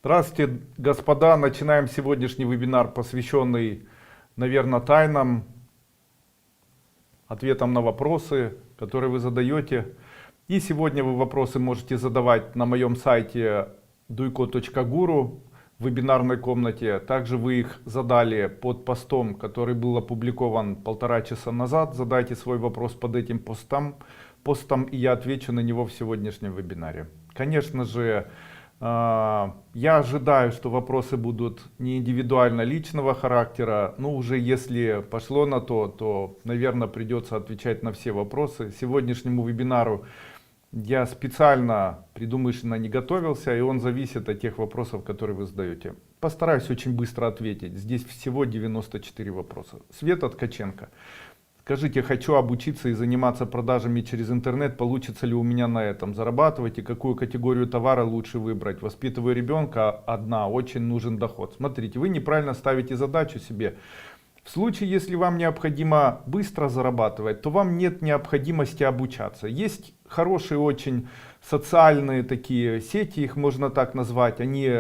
Здравствуйте, господа. Начинаем сегодняшний вебинар, посвященный, наверное, тайнам, ответам на вопросы, которые вы задаете. И сегодня вы вопросы можете задавать на моем сайте duyko.guru в вебинарной комнате. Также вы их задали под постом, который был опубликован 1,5 часа назад. Задайте свой вопрос под этим постом, и я отвечу на него в сегодняшнем вебинаре. Конечно же, я ожидаю, что вопросы будут не индивидуально личного характера, но уже если пошло на то, наверное, придется отвечать на все вопросы. Сегодняшнему вебинару я специально предумышленно не готовился, и он зависит от тех вопросов, которые вы задаете. Постараюсь очень быстро ответить. Здесь всего 94 вопроса. Света Ткаченко. Скажите, хочу обучиться и заниматься продажами через интернет, получится ли у меня на этом зарабатывать и какую категорию товара лучше выбрать? Воспитываю ребенка одна, очень нужен доход. Смотрите, вы неправильно ставите задачу себе. В случае, если вам необходимо быстро зарабатывать, то вам нет необходимости обучаться. Есть хорошие очень социальные такие сети, их можно так назвать, они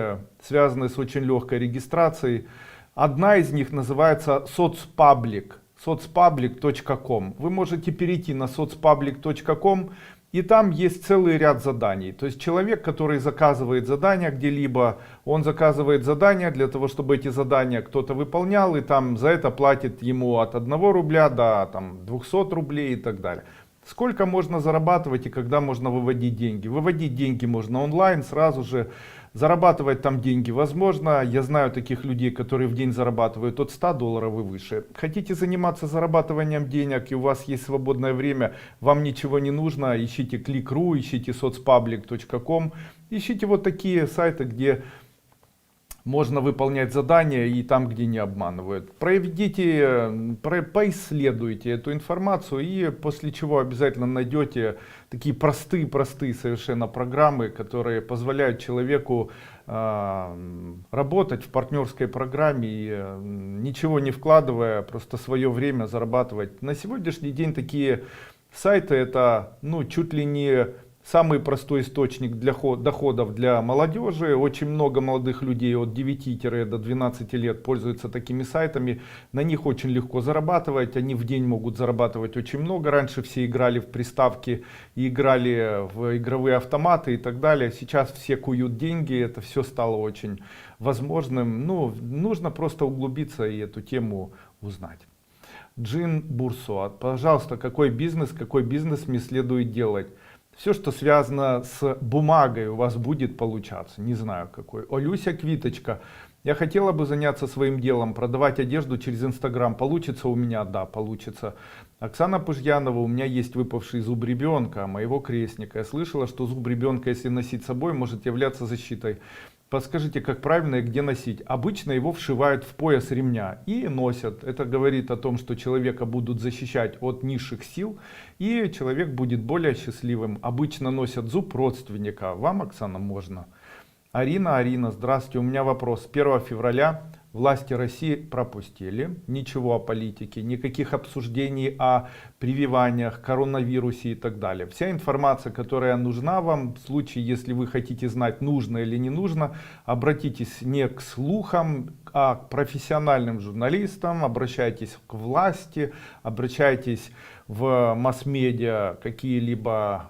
связаны с очень легкой регистрацией. Одна из них называется соцпаблик. Соцpublic.com. Вы можете перейти на соцpublic.com, и там есть целый ряд заданий. То есть человек, который заказывает задания где-либо, он заказывает задания для того, чтобы эти задания кто-то выполнял, и там за это платит ему от 1 рубля до 200 рублей и так далее. Сколько можно зарабатывать и когда можно выводить деньги? Выводить деньги можно онлайн сразу же. Зарабатывать там деньги возможно. Я знаю таких людей, которые в день зарабатывают от 100 долларов и выше. Хотите заниматься зарабатыванием денег и у вас есть свободное время, вам ничего не нужно, ищите Click.ru, ищите соцpublic.com, ищите вот такие сайты, где можно выполнять задания и там, где не обманывают. Поисследуйте эту информацию и после чего обязательно найдете такие простые совершенно программы, которые позволяют человеку работать в партнерской программе и ничего не вкладывая, просто свое время зарабатывать. На сегодняшний день такие сайты это чуть ли не самый простой источник доходов для молодежи. Очень много молодых людей от 9 до 12 лет пользуются такими сайтами. На них очень легко зарабатывать. Они в день могут зарабатывать очень много. Раньше все играли в приставки и играли в игровые автоматы и так далее. Сейчас все куют деньги. Это все стало очень возможным. Нужно просто углубиться и эту тему узнать. Джин Бурсуа. Пожалуйста, какой бизнес мне следует делать? Все, что связано с бумагой, у вас будет получаться. Не знаю какой. Олюся Квиточка. Я хотела бы заняться своим делом, продавать одежду через Инстаграм. Получится у меня? Да, получится. Оксана Пыжьянова. У меня есть выпавший зуб ребенка, моего крестника. Я слышала, что зуб ребенка, если носить с собой, может являться защитой. Подскажите, как правильно и где носить? Обычно его вшивают в пояс ремня и носят. Это говорит о том, что человека будут защищать от низших сил, и человек будет более счастливым. Обычно носят зуб родственника. Вам, Оксана, можно. Арина, здравствуйте. У меня вопрос. 1 февраля власти России пропустили. Ничего о политике, никаких обсуждений о прививаниях, коронавирусе и так далее. Вся информация, которая нужна вам, в случае, если вы хотите знать, нужно или не нужно, обратитесь не к слухам, а к профессиональным журналистам, обращайтесь к власти, обращайтесь в масс-медиа, какие-либо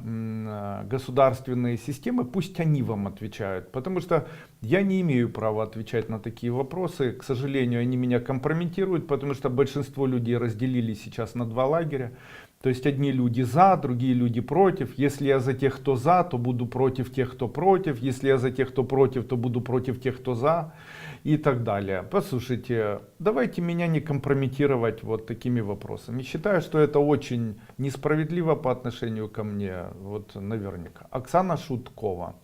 государственные системы, пусть они вам отвечают. Потому что я не имею права отвечать на такие вопросы. К сожалению, они меня компрометируют, потому что большинство людей разделились сейчас на 2 лагеря. То есть одни люди за, другие люди против. Если я за тех, кто за, то буду против тех, кто против. Если я за тех, кто против, то буду против тех, кто за. И так далее. Послушайте, давайте меня не компрометировать вот такими вопросами. Считаю, что это очень несправедливо по отношению ко мне. Вот наверняка. Оксана Шуткова.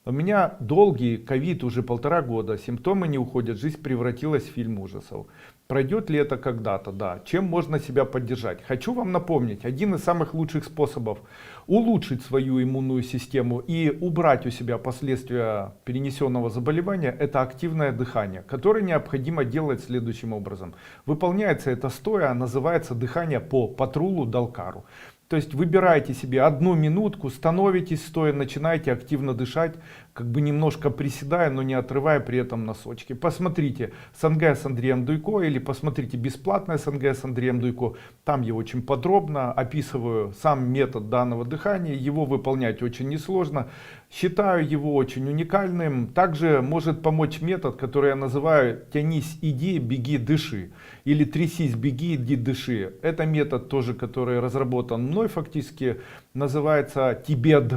У меня долгий ковид уже 1,5 года, симптомы не уходят, жизнь превратилась в фильм ужасов. Пройдет ли это когда-то? Да. Чем можно себя поддержать? Хочу вам напомнить, один из самых лучших способов улучшить свою иммунную систему и убрать у себя последствия перенесенного заболевания, это активное дыхание, которое необходимо делать следующим образом. Выполняется это стоя, называется дыхание по Патрулу Далкару. То есть выбираете себе 1 минутку, становитесь стоя, начинаете активно дышать. как бы немножко приседая, но не отрывая при этом носочки. Посмотрите СНГ с Андреем Дуйко или посмотрите бесплатное СНГ с Андреем Дуйко. Там я очень подробно описываю сам метод данного дыхания. Его выполнять очень несложно. Считаю его очень уникальным. Также может помочь метод, который я называю «тянись, иди, беги, дыши». Или «трясись, беги, иди, дыши». Это метод тоже, который разработан мной фактически, называется Тибет.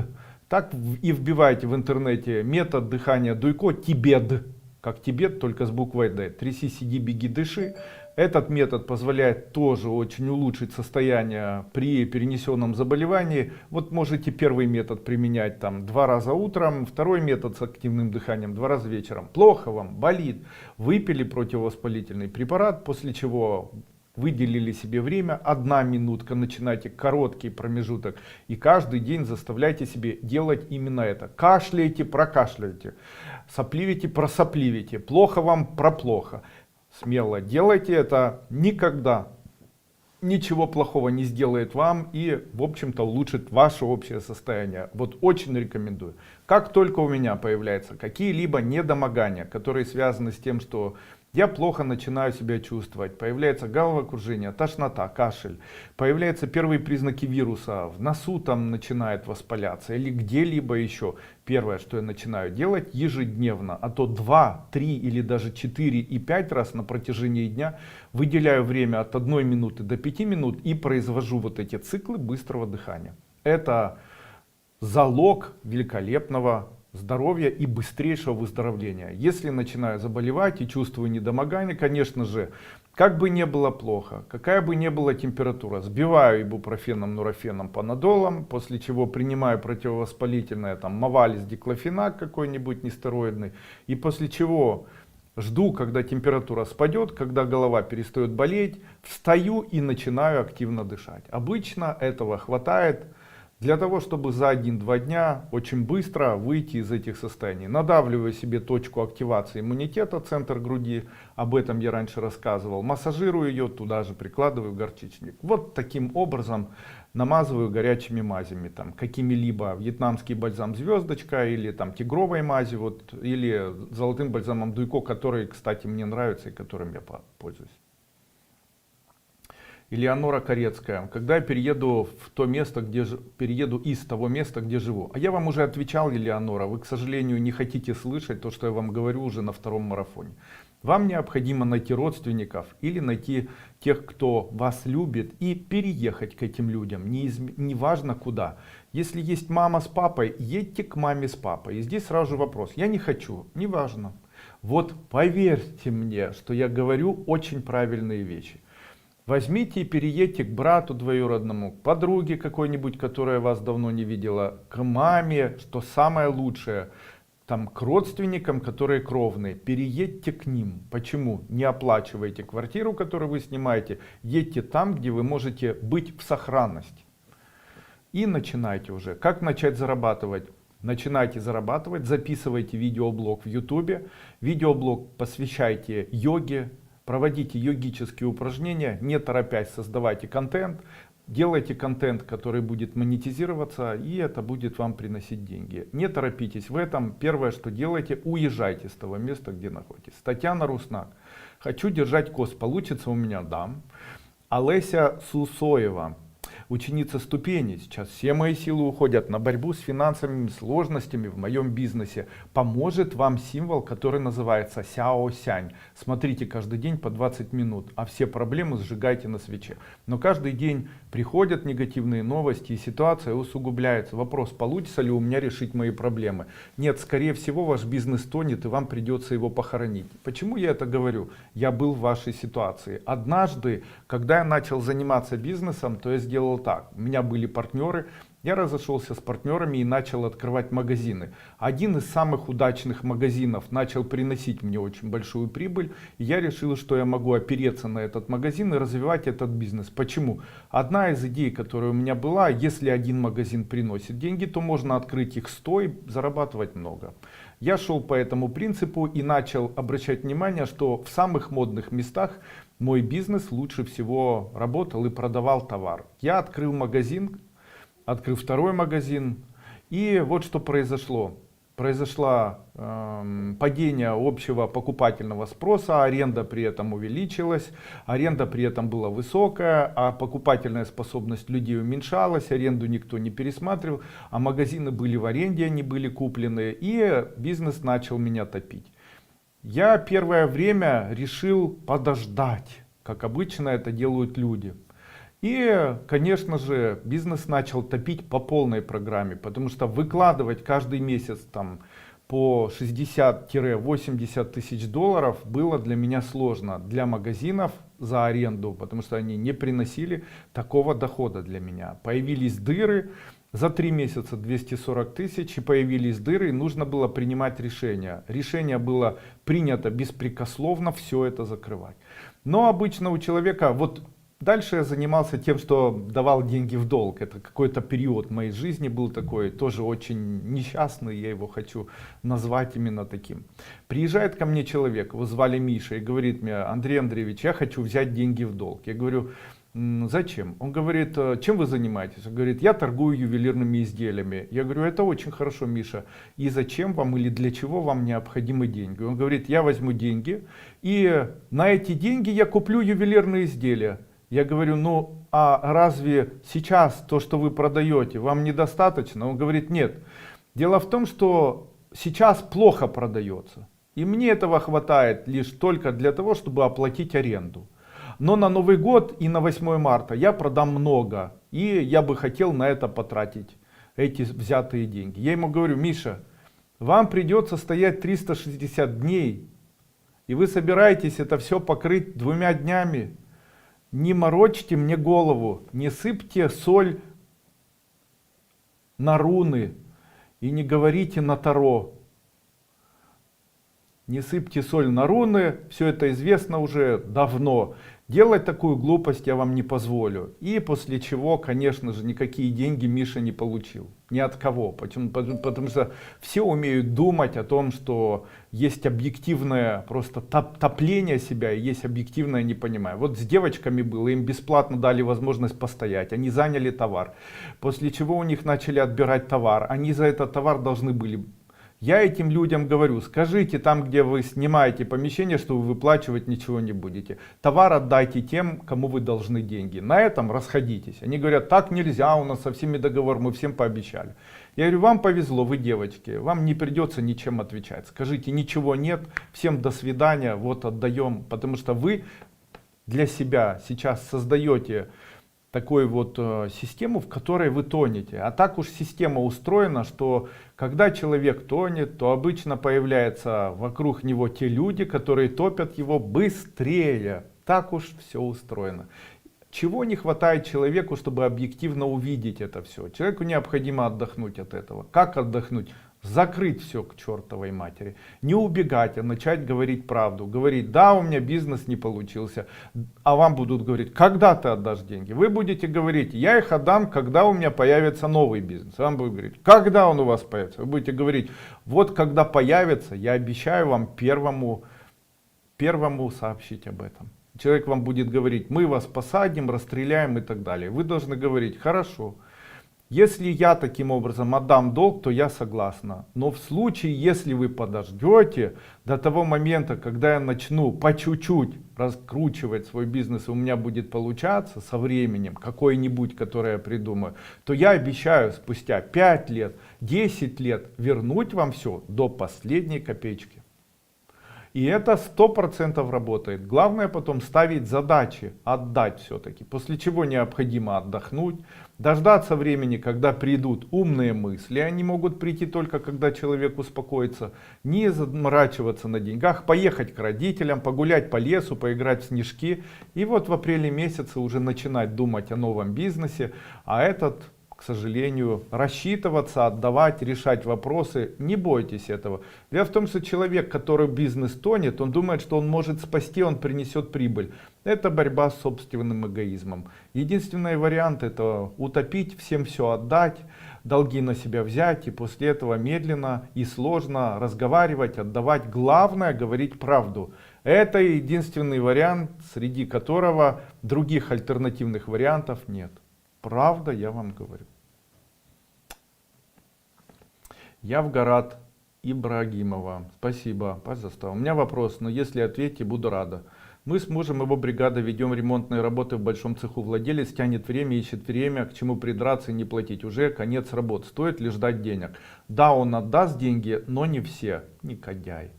Так и вбивайте в интернете метод дыхания Дуйко Тибет. Как Тибет, только с буквой Д. «Трясись, иди, беги, дыши». Этот метод позволяет тоже очень улучшить состояние при перенесенном заболевании. Вот можете первый метод применять там 2 раза утром, второй метод с активным дыханием 2 раза вечером. Плохо вам, болит, выпили противовоспалительный препарат, после чего выделили себе время, 1 минутка, начинайте короткий промежуток и каждый день заставляйте себе делать именно это. Кашляете, прокашляете, сопливите, просопливите, плохо вам, проплохо. Смело делайте это, никогда ничего плохого не сделает вам и, в общем-то, улучшит ваше общее состояние. Вот очень рекомендую. Как только у меня появляются какие-либо недомогания, которые связаны с тем, что я плохо начинаю себя чувствовать, появляется головокружение, тошнота, кашель, появляются первые признаки вируса, в носу там начинает воспаляться или где-либо еще. Первое, что я начинаю делать ежедневно, а то 2, 3 или даже 4 и 5 раз на протяжении дня выделяю время от 1 минуты до 5 минут и произвожу вот эти циклы быстрого дыхания. Это залог великолепного здоровья и быстрейшего выздоровления. Если начинаю заболевать и чувствую недомогание, конечно же, как бы не было плохо, какая бы ни была температура, сбиваю ибупрофеном, нурофеном, панадолом, после чего принимаю противовоспалительное, там, Мовалис, диклофенак какой-нибудь нестероидный, и после чего жду, когда температура спадет, когда голова перестает болеть, встаю и начинаю активно дышать. Обычно этого хватает для того, чтобы за 1-2 дня очень быстро выйти из этих состояний. Надавливаю себе точку активации иммунитета, центр груди, об этом я раньше рассказывал. Массажирую ее, туда же прикладываю горчичник. Вот таким образом намазываю горячими мазями, там, какими-либо вьетнамский бальзам звездочка или там тигровой мази, вот, или золотым бальзамом Дуйко, который, кстати, мне нравится и которым я пользуюсь. Элеонора Корецкая. Когда я перееду в то место, перееду из того места, где живу? А я вам уже отвечал, Элеонора, вы, к сожалению, не хотите слышать то, что я вам говорю уже на 2-м марафоне. Вам необходимо найти родственников или найти тех, кто вас любит, и переехать к этим людям, неважно куда. Если есть мама с папой, едьте к маме с папой. И здесь сразу же вопрос, я не хочу, неважно. Вот поверьте мне, что я говорю очень правильные вещи. Возьмите и переедьте к брату двоюродному, к подруге какой-нибудь, которая вас давно не видела, к маме, что самое лучшее, там, к родственникам, которые кровные. Переедьте к ним. Почему? Не оплачивайте квартиру, которую вы снимаете, едьте там, где вы можете быть в сохранности. И начинайте уже. Как начать зарабатывать? Начинайте зарабатывать, записывайте видеоблог в YouTube. Видеоблог посвящайте йоге. Проводите йогические упражнения, не торопясь создавайте контент, делайте контент, который будет монетизироваться, и это будет вам приносить деньги. Не торопитесь в этом. Первое, что делайте, уезжайте с того места, где находитесь. Татьяна Руснак. Хочу держать кост. Получится у меня? Да. Олеся Сусоева. Ученица ступени. Сейчас все мои силы уходят на борьбу с финансовыми сложностями в моем бизнесе. Поможет вам символ, который называется Сяо Сянь. Смотрите каждый день по 20 минут, а все проблемы сжигайте на свече. Но каждый день приходят негативные новости, и ситуация усугубляется. Вопрос, получится ли у меня решить мои проблемы? Нет, скорее всего, ваш бизнес тонет, и вам придется его похоронить. Почему я это говорю? Я был в вашей ситуации. Однажды, когда я начал заниматься бизнесом, то я сделал так. У меня были партнеры, я разошелся с партнерами и начал открывать магазины. Один из самых удачных магазинов начал приносить мне очень большую прибыль, и я решил, что я могу опереться на этот магазин и развивать этот бизнес. Почему? Одна из идей, которая у меня была, если один магазин приносит деньги, то можно открыть их 100 и зарабатывать много. Я шел по этому принципу и начал обращать внимание, что в самых модных местах мой бизнес лучше всего работал и продавал товар. Я открыл магазин, открыл второй магазин, и вот что произошло. произошло падение общего покупательного спроса, аренда при этом увеличилась, аренда при этом была высокая, а покупательная способность людей уменьшалась, аренду никто не пересматривал, а магазины были в аренде, они были куплены, и бизнес начал меня топить. Я первое время решил подождать, как обычно это делают люди. И, конечно же, бизнес начал топить по полной программе, потому что выкладывать каждый месяц там по 60-80 тысяч долларов было для меня сложно. Для магазинов за аренду, потому что они не приносили такого дохода для меня. Появились дыры, за 3 месяца 240 тысяч, и появились дыры, и нужно было принимать решение. Решение было принято беспрекословно все это закрывать. Но обычно у человека, вот дальше я занимался тем, что давал деньги в долг. Это какой-то период моей жизни был такой, тоже очень несчастный, я его хочу назвать именно таким. Приезжает ко мне человек, его звали Миша, и говорит мне: Андрей Андреевич, я хочу взять деньги в долг. Я говорю: зачем? Он говорит: чем вы занимаетесь? Он говорит: я торгую ювелирными изделиями. Я говорю: это очень хорошо, Миша. И зачем вам или для чего вам необходимы деньги? Он говорит: я возьму деньги, и на эти деньги я куплю ювелирные изделия. Я говорю: ну а разве сейчас то, что вы продаете, вам недостаточно? Он говорит: нет. Дело в том, что сейчас плохо продается. И мне этого хватает лишь только для того, чтобы оплатить аренду. Но на Новый год и на 8 марта я продам много. И я бы хотел на это потратить эти взятые деньги. Я ему говорю: Миша, вам придется стоять 360 дней. И вы собираетесь это все покрыть 2 днями. Не морочьте мне голову, не сыпьте соль на руны и не говорите на таро. Не сыпьте соль на руны, все это известно уже давно. Делать такую глупость я вам не позволю. И после чего, конечно же, никакие деньги Миша не получил. Ни от кого. Почему? Потому что все умеют думать о том, что есть объективное просто топление себя и есть объективное непонимание. Вот с девочками было, им бесплатно дали возможность постоять. Они заняли товар. После чего у них начали отбирать товар. Они за этот товар должны были... Я этим людям говорю: скажите там, где вы снимаете помещение, что вы выплачивать ничего не будете. Товар отдайте тем, кому вы должны деньги. На этом расходитесь. Они говорят: так нельзя, у нас со всеми договор, мы всем пообещали. Я говорю: вам повезло, вы девочки, вам не придется ничем отвечать. Скажите: ничего нет, всем до свидания, вот отдаем. Потому что вы для себя сейчас создаете такую вот систему, в которой вы тонете. А так уж система устроена, что когда человек тонет, то обычно появляются вокруг него те люди, которые топят его быстрее. Так уж все устроено. Чего не хватает человеку, чтобы объективно увидеть это все? Человеку необходимо отдохнуть от этого. Как отдохнуть? Закрыть все к чертовой матери. Не убегать, а начать говорить правду. Говорить: да, у меня бизнес не получился. А вам будут говорить: когда ты отдашь деньги? Вы будете говорить: я их отдам, когда у меня появится новый бизнес. Вам будут говорить: когда он у вас появится? Вы будете говорить: вот когда появится, я обещаю вам первому сообщить об этом. Человек вам будет говорить: мы вас посадим, расстреляем и так далее. Вы должны говорить: хорошо. Если я таким образом отдам долг, то я согласна. Но в случае, если вы подождете до того момента, когда я начну по чуть-чуть раскручивать свой бизнес, и у меня будет получаться со временем какой-нибудь, который я придумаю, то я обещаю спустя 5 лет, 10 лет вернуть вам все до последней копеечки. И это 100% работает. Главное потом ставить задачи, отдать все-таки. После чего необходимо отдохнуть, дождаться времени, когда придут умные мысли. Они могут прийти только когда человек успокоится. Не заморачиваться на деньгах, поехать к родителям, погулять по лесу, поиграть в снежки. И вот в апреле месяце уже начинать думать о новом бизнесе. А этот, к сожалению, рассчитываться, отдавать, решать вопросы. Не бойтесь этого. Дело в том, что человек, который бизнес тонет, он думает, что он может спасти, он принесет прибыль. Это борьба с собственным эгоизмом. Единственный вариант — это утопить, всем все отдать, долги на себя взять и после этого медленно и сложно разговаривать, отдавать. Главное — говорить правду. Это единственный вариант, среди которого других альтернативных вариантов нет. Правда, я вам говорю. Явгород, Ибрагимова. Спасибо, пожалуйста. У меня вопрос, но если ответите, буду рада. Мы с мужем, его бригада, ведем ремонтные работы в большом цеху. Владелец тянет время, ищет время, к чему придраться и не платить. Уже конец работ. Стоит ли ждать денег? Да, он отдаст деньги, но не все. Негодяй.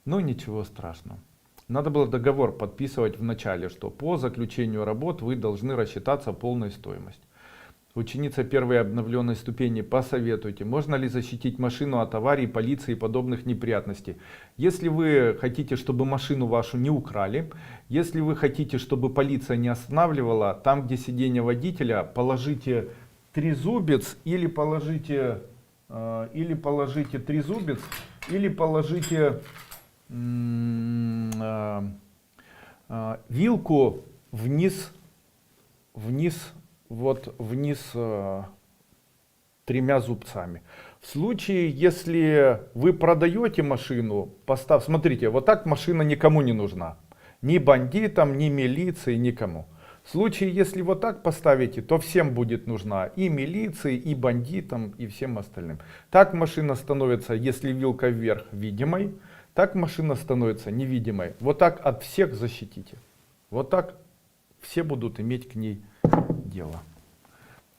Но ничего страшного. Надо было договор подписывать в начале, что по заключению работ вы должны рассчитаться полной стоимостью. Ученица первой обновленной ступени, посоветуйте, можно ли защитить машину от аварий, полиции и подобных неприятностей. Если вы хотите, чтобы машину вашу не украли, если вы хотите, чтобы полиция не останавливала, там где сиденье водителя, положите трезубец или положите трезубец, или положите вилку вниз тремя зубцами. В случае, если вы продаете машину, смотрите, вот так машина никому не нужна. Ни бандитам, ни милиции, никому. В случае, если вот так поставите, то всем будет нужна и милиции, и бандитам, и всем остальным. Так машина становится, если вилка вверх, видимой, так машина становится невидимой. Вот так от всех защитите. Вот так все будут иметь к ней дело.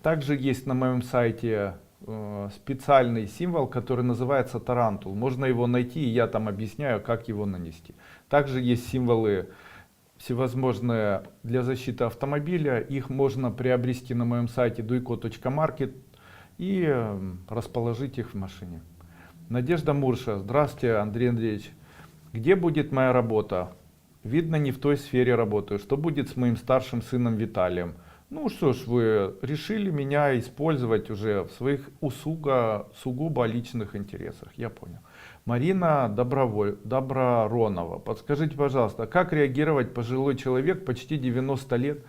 Также есть на моем сайте специальный символ, который называется тарантул. Можно его найти, и я там объясняю, как его нанести. Также есть символы всевозможные для защиты автомобиля. Их можно приобрести на моем сайте duiko.market и расположить их в машине. Надежда Мурша. Здравствуйте, Андрей Андреевич. Где будет моя работа? Видно, не в той сфере работаю. Что будет с моим старшим сыном Виталием? Ну что ж, вы решили меня использовать уже в своих сугубо личных интересах. Я понял. Марина Доброронова. Подскажите, пожалуйста, как реагировать пожилой человек, почти 90 лет,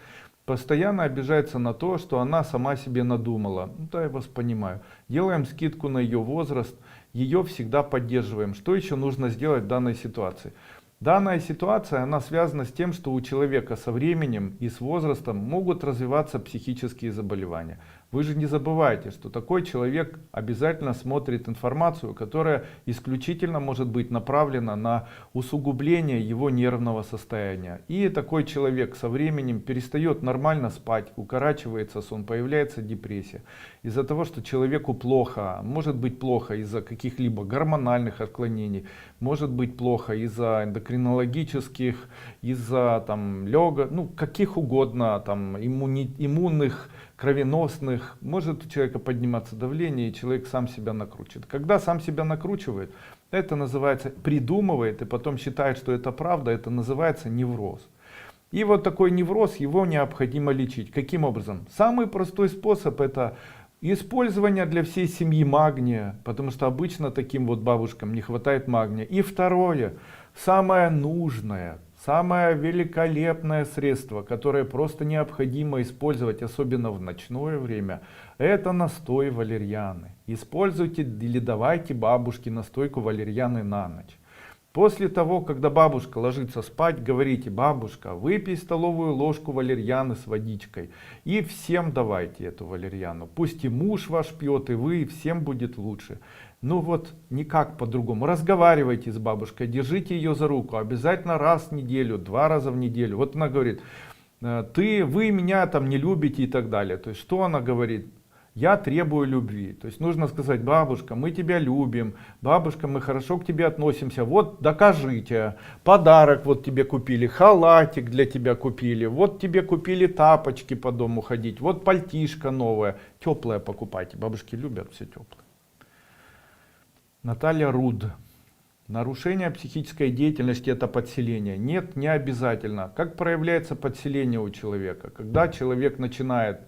постоянно обижается на то, что она сама себе надумала? Ну да, я вас понимаю. Делаем скидку на ее возраст, ее всегда поддерживаем. Что еще нужно сделать в данной ситуации? Данная ситуация, она связана с тем, что у человека со временем и с возрастом могут развиваться психические заболевания. Вы же не забывайте, что такой человек обязательно смотрит информацию, которая исключительно может быть направлена на усугубление его нервного состояния. И такой человек со временем перестает нормально спать, укорачивается сон, появляется депрессия. Из-за того, что человеку плохо, может быть плохо из-за каких-либо гормональных отклонений, может быть плохо из-за эндокринологических, из-за каких угодно иммунных, кровеносных, может у человека подниматься давление, и человек сам себя накручивает. Когда сам себя накручивает, это называется, придумывает и потом считает, что это правда, это называется невроз. И вот такой невроз, его необходимо лечить. Каким образом? Самый простой способ — это использование для всей семьи магния, потому что обычно таким вот бабушкам не хватает магния. И второе, самое нужное, самое великолепное средство, которое просто необходимо использовать, особенно в ночное время, это настой валерьяны. Используйте или давайте бабушке настойку валерьяны на ночь. После того, когда бабушка ложится спать, говорите: бабушка, выпей столовую ложку валерьяны с водичкой. И всем давайте эту валерьяну. Пусть и муж ваш пьет, и вы, и всем будет лучше. Ну вот, никак по-другому. Разговаривайте с бабушкой, держите ее за руку. Обязательно раз в неделю, 2 раза в неделю. Вот она говорит: вы меня там не любите и так далее. То есть, что она говорит? Я требую любви. То есть нужно сказать: бабушка, мы тебя любим, бабушка, мы хорошо к тебе относимся, вот докажите, подарок вот тебе купили, халатик для тебя купили, вот тебе купили тапочки по дому ходить, вот пальтишко новое, теплое покупайте, бабушки любят все теплое. Наталья Руд. Нарушение психической деятельности — это подселение? Нет, не обязательно. Как проявляется подселение у человека? Когда человек начинает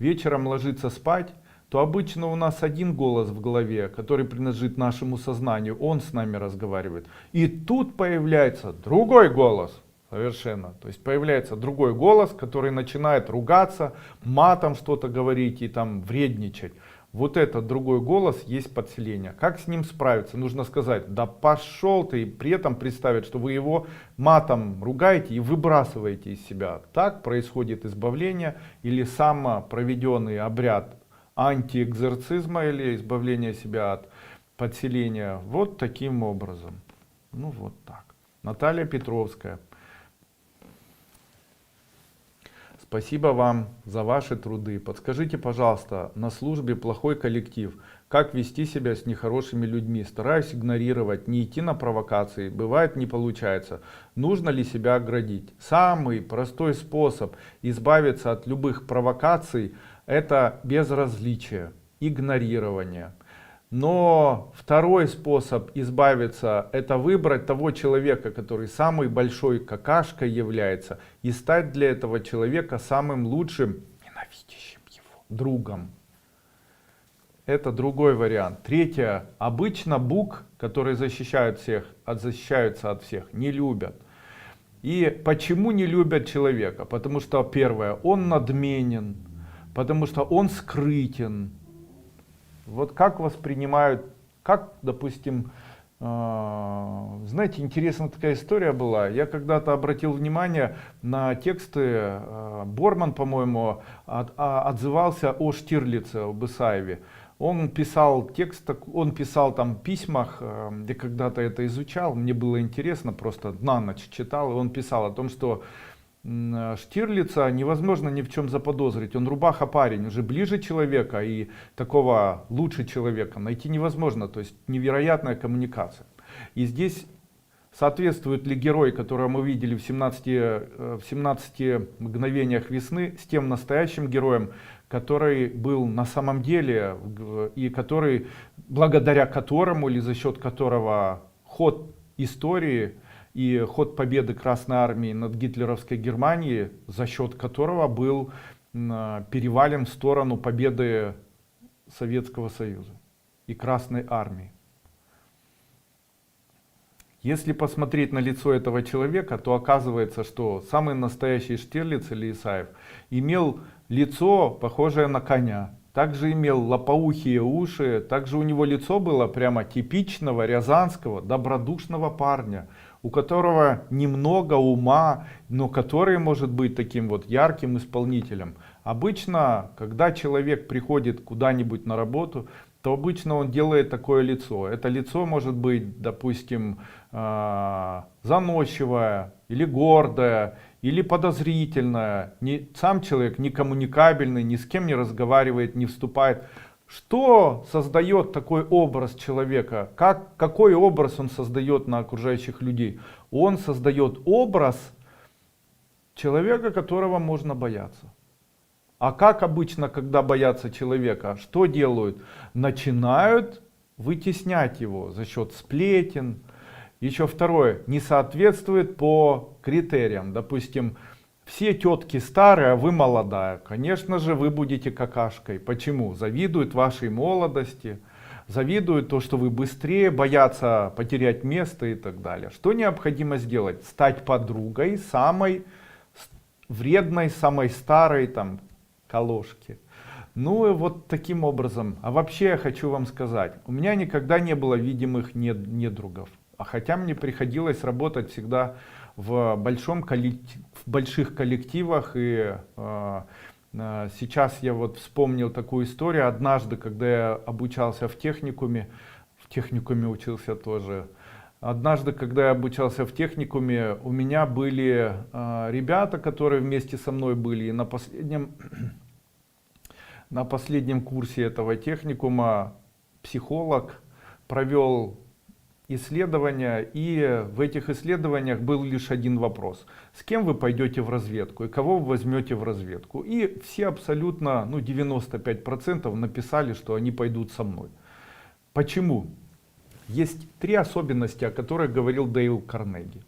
вечером ложиться спать, то обычно у нас один голос в голове, который принадлежит нашему сознанию, он с нами разговаривает. И тут появляется другой голос, совершенно. То есть появляется другой голос, который начинает ругаться, матом что-то говорить и там вредничать. Вот этот другой голос есть подселение. Как с ним справиться? Нужно сказать: да пошел ты, и при этом представить, что вы его матом ругаете и выбрасываете из себя. Так происходит избавление или самопроведенный обряд антиэкзорцизма или избавления себя от подселения вот таким образом. Ну вот так. Наталья Петровская. Спасибо вам за ваши труды. Подскажите, пожалуйста, на службе плохой коллектив. Как вести себя с нехорошими людьми? Стараюсь игнорировать, не идти на провокации. Бывает, не получается. Нужно ли себя оградить? Самый простой способ избавиться от любых провокаций — это безразличие, игнорирование. Но второй способ избавиться — это выбрать того человека, который самой большой какашкой является, и стать для этого человека самым лучшим, ненавидящим его, другом. Это другой вариант. Третье. Обычно бук, который защищаются от всех, не любят. И почему не любят человека? Потому что, первое, он надменен, потому что он скрытен. Вот как воспринимают, как, допустим, знаете, интересная такая история была. Я когда-то обратил внимание на тексты, Борман, по-моему, отзывался о Штирлице, об Исаеве. Он писал текст, он писал там в письмах, я когда-то это изучал, мне было интересно, просто на ночь читал, и он писал о том, что Штирлица невозможно ни в чем заподозрить, он рубаха парень, уже ближе человека, и такого лучше человека найти невозможно, то есть невероятная коммуникация. И здесь соответствует ли герой, которого мы видели в 17 мгновениях весны, с тем настоящим героем, который был на самом деле, и который, благодаря которому или за счет которого ход истории и ход победы Красной Армии над гитлеровской Германией, за счет которого был перевален в сторону победы Советского Союза и Красной Армии. Если посмотреть на лицо этого человека, то оказывается, что самый настоящий Штирлиц или Исаев имел лицо, похожее на коня. Также имел лопоухие уши, также у него лицо было прямо типичного рязанского добродушного парня, у которого немного ума, но который может быть таким вот ярким исполнителем. Обычно, когда человек приходит куда-нибудь на работу, то обычно он делает такое лицо. Это лицо может быть, допустим, заносчивое, или гордое, или подозрительное. Сам человек не коммуникабельный, ни с кем не разговаривает, не вступает. Что создает такой образ человека? Какой образ он создает на окружающих людей? Он создает образ человека, которого можно бояться. А как обычно, когда боятся человека, что делают? Начинают вытеснять его за счет сплетен. Еще второе, не соответствует по критериям. Допустим, все тетки старые, а вы молодая. Конечно же, вы будете какашкой. Почему? Завидуют вашей молодости, завидуют то, что вы быстрее, боятся потерять место и так далее. Что необходимо сделать? Стать подругой самой вредной, самой старой там колошки. Ну и вот таким образом. А вообще я хочу вам сказать, у меня никогда не было видимых недругов. А хотя мне приходилось работать всегда в больших коллективах. И сейчас я вот вспомнил такую историю. Однажды, когда я обучался в техникуме учился тоже. Однажды, когда я обучался в техникуме, у меня были ребята, которые вместе со мной были. И на последнем курсе этого техникума психолог провел исследования, и в этих исследованиях был лишь один вопрос: с кем вы пойдете в разведку и кого вы возьмете в разведку? И все абсолютно, 95% написали, что они пойдут со мной. Почему? Есть три особенности, о которых говорил Дейл Карнеги.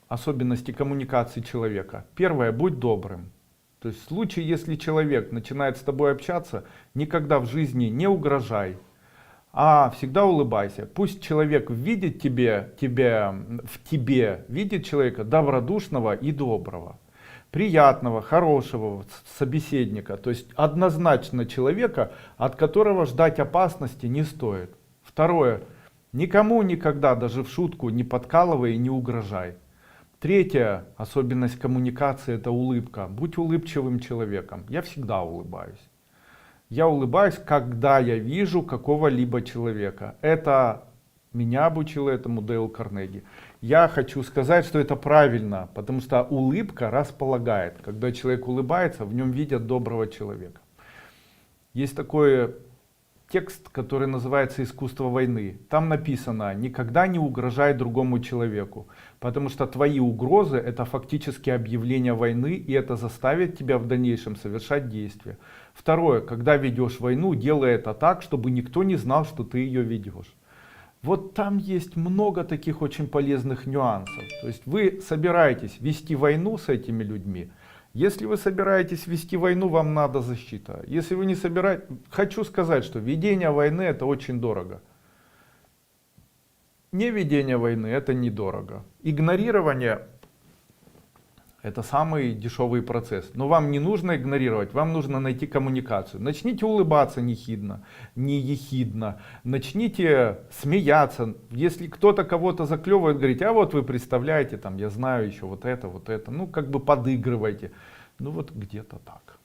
Особенности коммуникации человека. Первое: будь добрым. То есть в случае, если человек начинает с тобой общаться, никогда в жизни не угрожай, а всегда улыбайся. Пусть человек видит в тебе видит человека добродушного и доброго, приятного, хорошего собеседника. То есть однозначно человека, от которого ждать опасности не стоит. Второе: никому никогда, даже в шутку, не подкалывай и не угрожай. Третья особенность коммуникации — это улыбка. Будь улыбчивым человеком. Я всегда улыбаюсь. Я улыбаюсь, когда я вижу какого-либо человека. Это меня обучил этому Дейл Карнеги. Я хочу сказать, что это правильно, потому что улыбка располагает. Когда человек улыбается, в нем видят доброго человека. Есть такой текст, который называется «Искусство войны». Там написано: никогда не угрожай другому человеку, потому что твои угрозы — это фактически объявление войны, и это заставит тебя в дальнейшем совершать действия. Второе: когда ведешь войну, делай это так, чтобы никто не знал, что ты ее ведешь. Вот там есть много таких очень полезных нюансов. То есть вы собираетесь вести войну с этими людьми. Если вы собираетесь вести войну, вам надо защита. Если вы не собираетесь, хочу сказать, что ведение войны — это очень дорого. Не ведение войны — это недорого. Игнорирование — это самый дешевый процесс. Но вам не нужно игнорировать, вам нужно найти коммуникацию. Начните улыбаться не ехидно, начните смеяться. Если кто-то кого-то заклевывает, говорите: а вот вы представляете, там, я знаю еще вот это. Ну, как бы подыгрывайте. Ну, вот где-то так.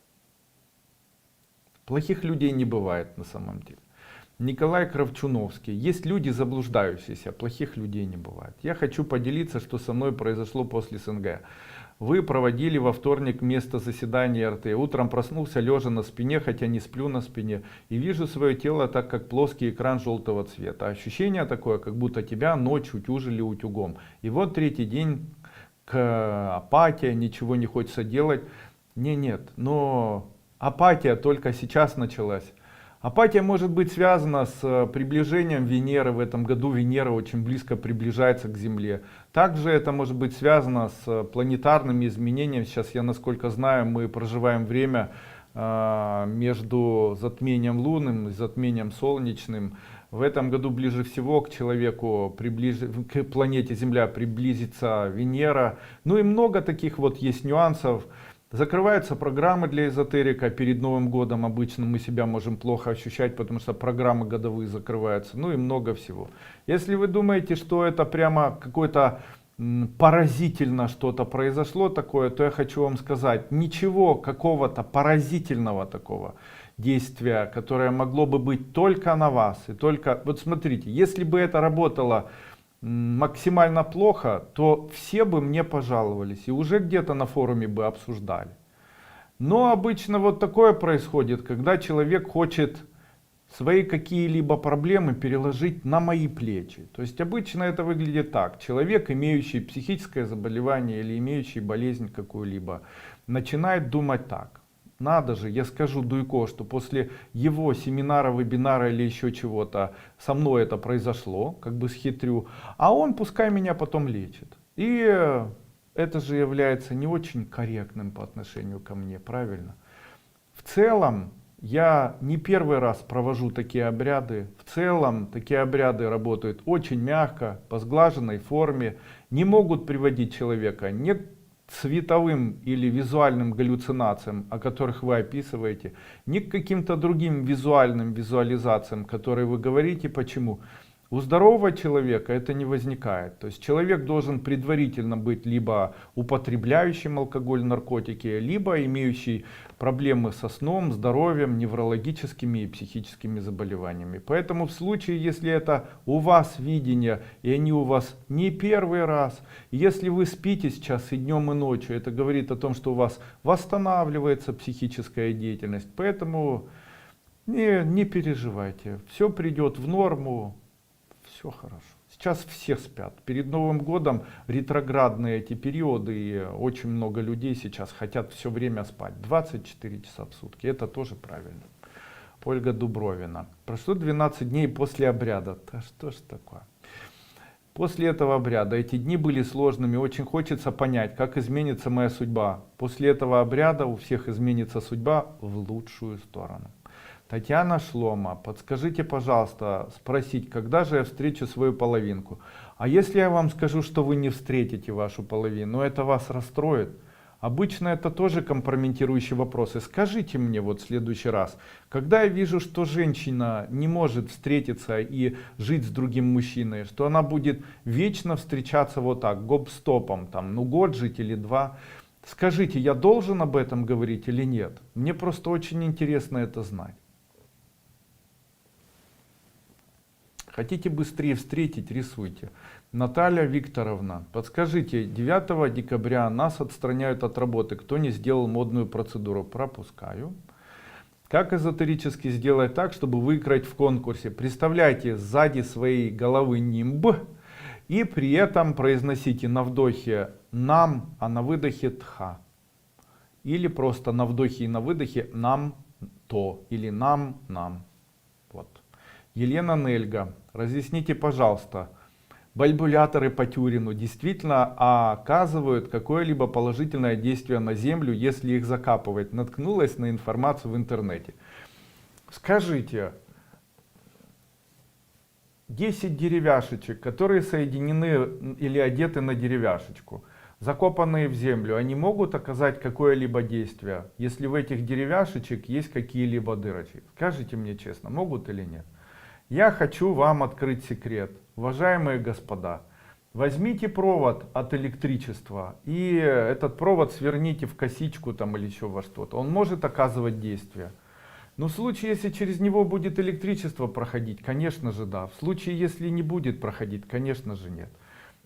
Плохих людей не бывает на самом деле. Николай Кравчуновский. Есть люди заблуждающиеся, плохих людей не бывает. Я хочу поделиться, что со мной произошло после СНГ. Вы проводили во вторник место заседания РТ. Утром проснулся лежа на спине, хотя не сплю на спине, и вижу свое тело так, как плоский экран желтого цвета. Ощущение такое, как будто тебя ночью утюжили утюгом. И вот третий день, апатия, ничего не хочется делать. Нет, но апатия только сейчас началась. Апатия может быть связана с приближением Венеры. В этом году Венера очень близко приближается к Земле. Также это может быть связано с планетарными изменениями. Сейчас, я насколько знаю, мы проживаем время между затмением лунным и затмением солнечным. В этом году ближе всего к человеку, к планете Земля приблизится Венера. Ну и много таких вот есть нюансов. Закрываются программы для эзотерика. Перед Новым годом обычно мы себя можем плохо ощущать, потому что программы годовые закрываются. Ну и много всего. Если вы думаете, что это прямо какое-то поразительно что-то произошло такое, то я хочу вам сказать: ничего какого-то поразительного такого действия, которое могло бы быть только на вас. И только, вот смотрите, если бы это работало максимально плохо, то все бы мне пожаловались и уже где-то на форуме бы обсуждали. Но обычно вот такое происходит, когда человек хочет свои какие-либо проблемы переложить на мои плечи. То есть обычно это выглядит так: человек, имеющий психическое заболевание или имеющий болезнь какую-либо, начинает думать так: надо же, я скажу Дуйко, что после его семинара, вебинара или еще чего-то со мной это произошло, как бы схитрю, а он пускай меня потом лечит. И это же является не очень корректным по отношению ко мне, правильно? В целом, я не первый раз провожу такие обряды. В целом, такие обряды работают очень мягко, по сглаженной форме, не могут приводить человека ни к цветовым или визуальным галлюцинациям, о которых вы описываете, ни к каким-то другим визуальным визуализациям, которые вы говорите. Почему? У здорового человека это не возникает. То есть человек должен предварительно быть либо употребляющим алкоголь, наркотики, либо имеющий проблемы со сном, здоровьем, неврологическими и психическими заболеваниями. Поэтому в случае, если это у вас видение, и они у вас не первый раз, если вы спите сейчас и днем, и ночью, это говорит о том, что у вас восстанавливается психическая деятельность. Поэтому не переживайте, все придет в норму. Все хорошо. Сейчас все спят. Перед Новым годом ретроградные эти периоды, и очень много людей сейчас хотят все время спать. 24 часа в сутки. Это тоже правильно. Ольга Дубровина. Прошло 12 дней после обряда. Да что ж такое? После этого обряда эти дни были сложными. Очень хочется понять, как изменится моя судьба. После этого обряда у всех изменится судьба в лучшую сторону. Татьяна Шлома, подскажите, пожалуйста, спросить, когда же я встречу свою половинку? А если я вам скажу, что вы не встретите вашу половину, это вас расстроит? Обычно это тоже компрометирующие вопросы. Скажите мне вот в следующий раз, когда я вижу, что женщина не может встретиться и жить с другим мужчиной, что она будет вечно встречаться вот так, гоп-стопом, там, ну год жить или два, скажите, я должен об этом говорить или нет? Мне просто очень интересно это знать. Хотите быстрее встретить, рисуйте. Наталья Викторовна, подскажите, 9 декабря нас отстраняют от работы. Кто не сделал модную процедуру? Пропускаю. Как эзотерически сделать так, чтобы выиграть в конкурсе? Представляйте сзади своей головы нимб и при этом произносите на вдохе нам, а на выдохе тха. Или просто на вдохе и на выдохе нам то или нам. Вот. Елена Нельга, разъясните, пожалуйста, бальбуляторы по Тюрину действительно оказывают какое-либо положительное действие на Землю, если их закапывать? Наткнулась на информацию в интернете. Скажите, 10 деревяшечек, которые соединены или одеты на деревяшечку, закопанные в землю, они могут оказать какое-либо действие, если в этих деревяшечек есть какие-либо дырочки? Скажите мне честно, могут или нет? Я хочу вам открыть секрет. Уважаемые господа, возьмите провод от электричества и этот провод сверните в косичку там или еще во что-то. Он может оказывать действие. Но в случае, если через него будет электричество проходить, конечно же да. В случае, если не будет проходить, конечно же нет.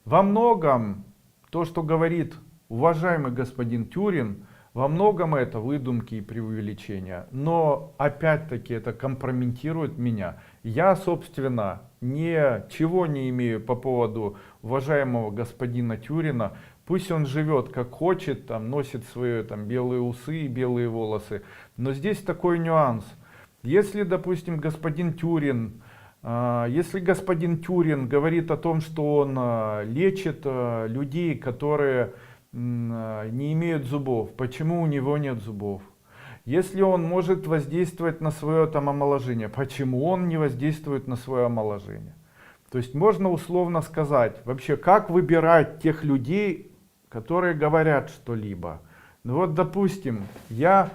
Во многом то, что говорит уважаемый господин Тюрин, во многом это выдумки и преувеличения. Но опять-таки это компрометирует меня. Я, собственно, ничего не имею по поводу уважаемого господина Тюрина. Пусть он живет как хочет, там, носит свои там, белые усы и белые волосы. Но здесь такой нюанс. Если, допустим, господин Тюрин говорит о том, что он лечит людей, которые не имеют зубов, почему у него нет зубов? Если он может воздействовать на свое там омоложение, почему он не воздействует на свое омоложение? То есть можно условно сказать, вообще как выбирать тех людей, которые говорят что-либо. Ну вот допустим, я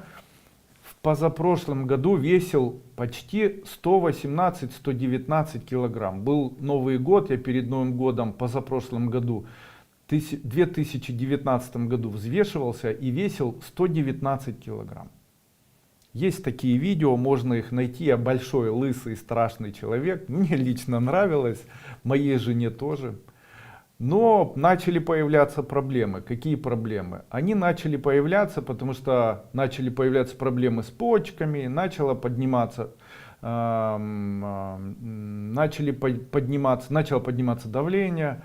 в позапрошлом году весил почти 118-119 килограмм. Был Новый год, я перед Новым годом позапрошлом году, в 2019 году взвешивался и весил 119 килограмм. Есть такие видео, можно их найти. Я большой, лысый, страшный человек. Мне лично нравилось, моей жене тоже. Но начали появляться проблемы. Какие проблемы? Они начали появляться, потому что начали появляться проблемы с почками, начало подниматься давление.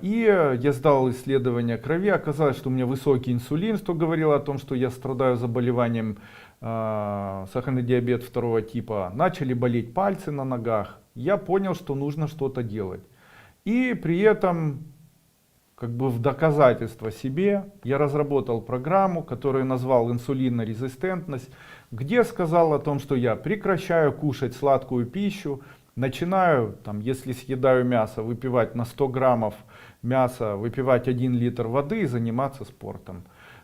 И я сдал исследование крови, оказалось, что у меня высокий инсулин, что говорило о том, что я страдаю заболеванием сахарный диабет 2 типа. Начали болеть пальцы на ногах. Я понял, что нужно что-то делать. И при этом, как бы в доказательство себе, я разработал программу, которую назвал инсулинорезистентность, где сказал о том, что я прекращаю кушать сладкую пищу, начинаю, там, если съедаю мясо, выпивать на 100 граммов мяса, выпивать 1 литр воды и заниматься спортом.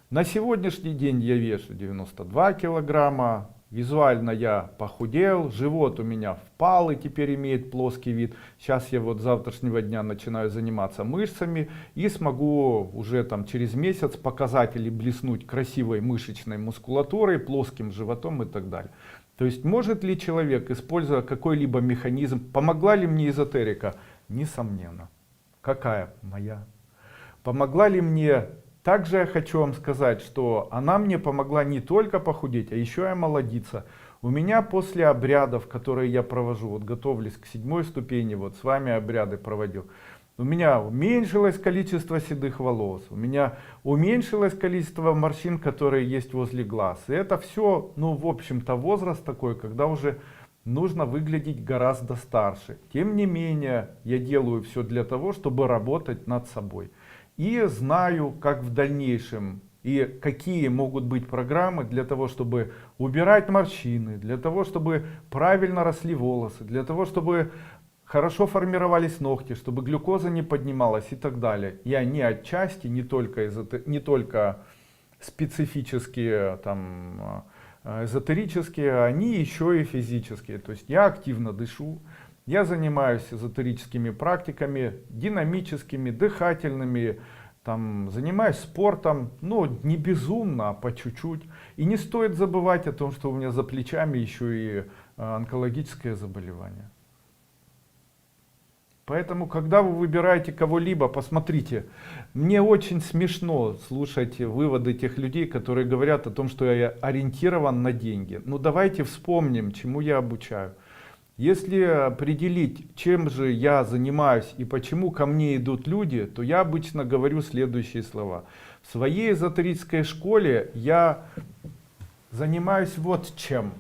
На сегодняшний день я вешу 92 килограмма, визуально я похудел, живот у меня впал и теперь имеет плоский вид. Сейчас я вот с завтрашнего дня начинаю заниматься мышцами и смогу уже там через месяц показать или блеснуть красивой мышечной мускулатурой, плоским животом и так далее. То есть может ли человек, используя какой-либо механизм, помогла ли мне эзотерика? Несомненно. Какая моя? Помогла ли мне? Также я хочу вам сказать, что она мне помогла не только похудеть, а еще и омолодиться. У меня после обрядов, которые я провожу, вот готовлюсь к 7-й ступени, вот с вами обряды проводил, у меня уменьшилось количество седых волос, у меня уменьшилось количество морщин, которые есть возле глаз. И это все, ну, в общем-то, возраст такой, когда уже нужно выглядеть гораздо старше. Тем не менее, я делаю все для того, чтобы работать над собой. И знаю, как в дальнейшем и какие могут быть программы для того, чтобы убирать морщины, для того, чтобы правильно росли волосы, для того, чтобы хорошо формировались ногти, чтобы глюкоза не поднималась и так далее. И они отчасти не только специфические, там, эзотерические, они еще и физические. То есть я активно дышу, я занимаюсь эзотерическими практиками, динамическими, дыхательными, там, занимаюсь спортом, но не безумно, а по чуть-чуть. И не стоит забывать о том, что у меня за плечами еще и онкологическое заболевание. Поэтому, когда вы выбираете кого-либо, посмотрите, мне очень смешно слушать выводы тех людей, которые говорят о том, что я ориентирован на деньги. Ну давайте вспомним, чему я обучаю. Если определить, чем же я занимаюсь и почему ко мне идут люди, то я обычно говорю следующие слова. В своей эзотерической школе я занимаюсь вот чем.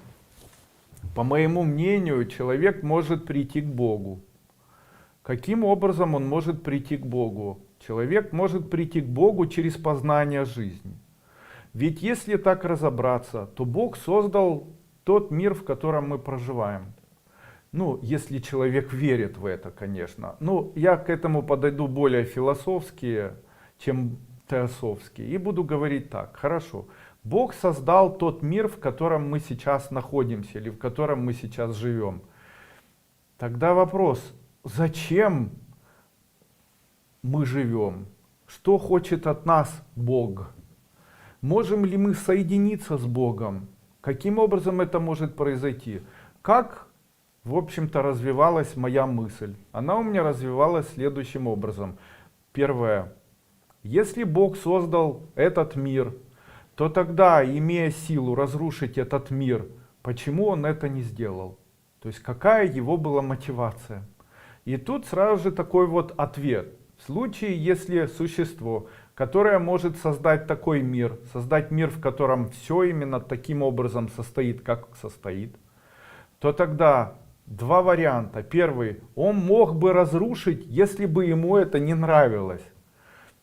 По моему мнению, человек может прийти к Богу. Каким образом он может прийти к Богу? Человек может прийти к Богу через познание жизни. Ведь если так разобраться, то Бог создал тот мир, в котором мы проживаем. Ну, если человек верит в это, конечно. Ну, я к этому подойду более философски, чем теософски. И буду говорить так. Хорошо. Бог создал тот мир, в котором мы сейчас находимся, или в котором мы сейчас живем. Тогда вопрос. Зачем мы живем? Что хочет от нас Бог? Можем ли мы соединиться с Богом? Каким образом это может произойти? Как, в общем-то, развивалась моя мысль? Она у меня развивалась следующим образом. Первое. Если Бог создал этот мир, то тогда, имея силу разрушить этот мир, почему Он это не сделал? То есть какая его была мотивация? И тут сразу же такой вот ответ. В случае, если существо, которое может создать такой мир, создать мир, в котором все именно таким образом состоит, как состоит, то тогда два варианта. Первый, он мог бы разрушить, если бы ему это не нравилось.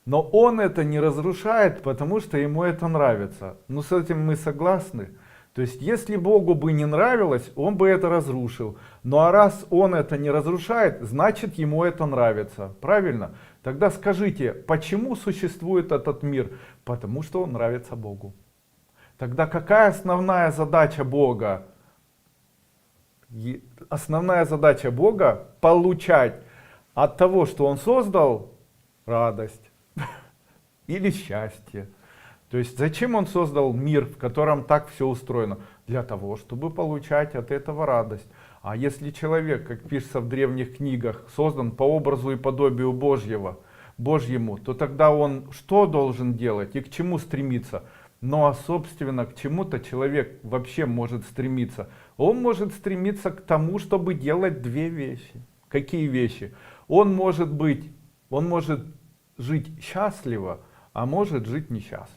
Но он это не разрушает, потому что ему это нравится. Ну, с этим мы согласны. То есть, если Богу бы не нравилось, он бы это разрушил. Ну а раз он это не разрушает, значит ему это нравится. Правильно? Тогда скажите, почему существует этот мир? Потому что он нравится Богу. Тогда какая основная задача Бога? Основная задача Бога — получать от того, что Он создал, радость или счастье. То есть зачем Он создал мир, в котором так все устроено? Для того, чтобы получать от этого радость. А если человек, как пишется в древних книгах, создан по образу и подобию Божьему, то тогда он что должен делать и к чему стремиться? Ну а собственно к чему-то человек вообще может стремиться. Он может стремиться к тому, чтобы делать две вещи. Какие вещи? Он может жить счастливо, а может жить несчастливо.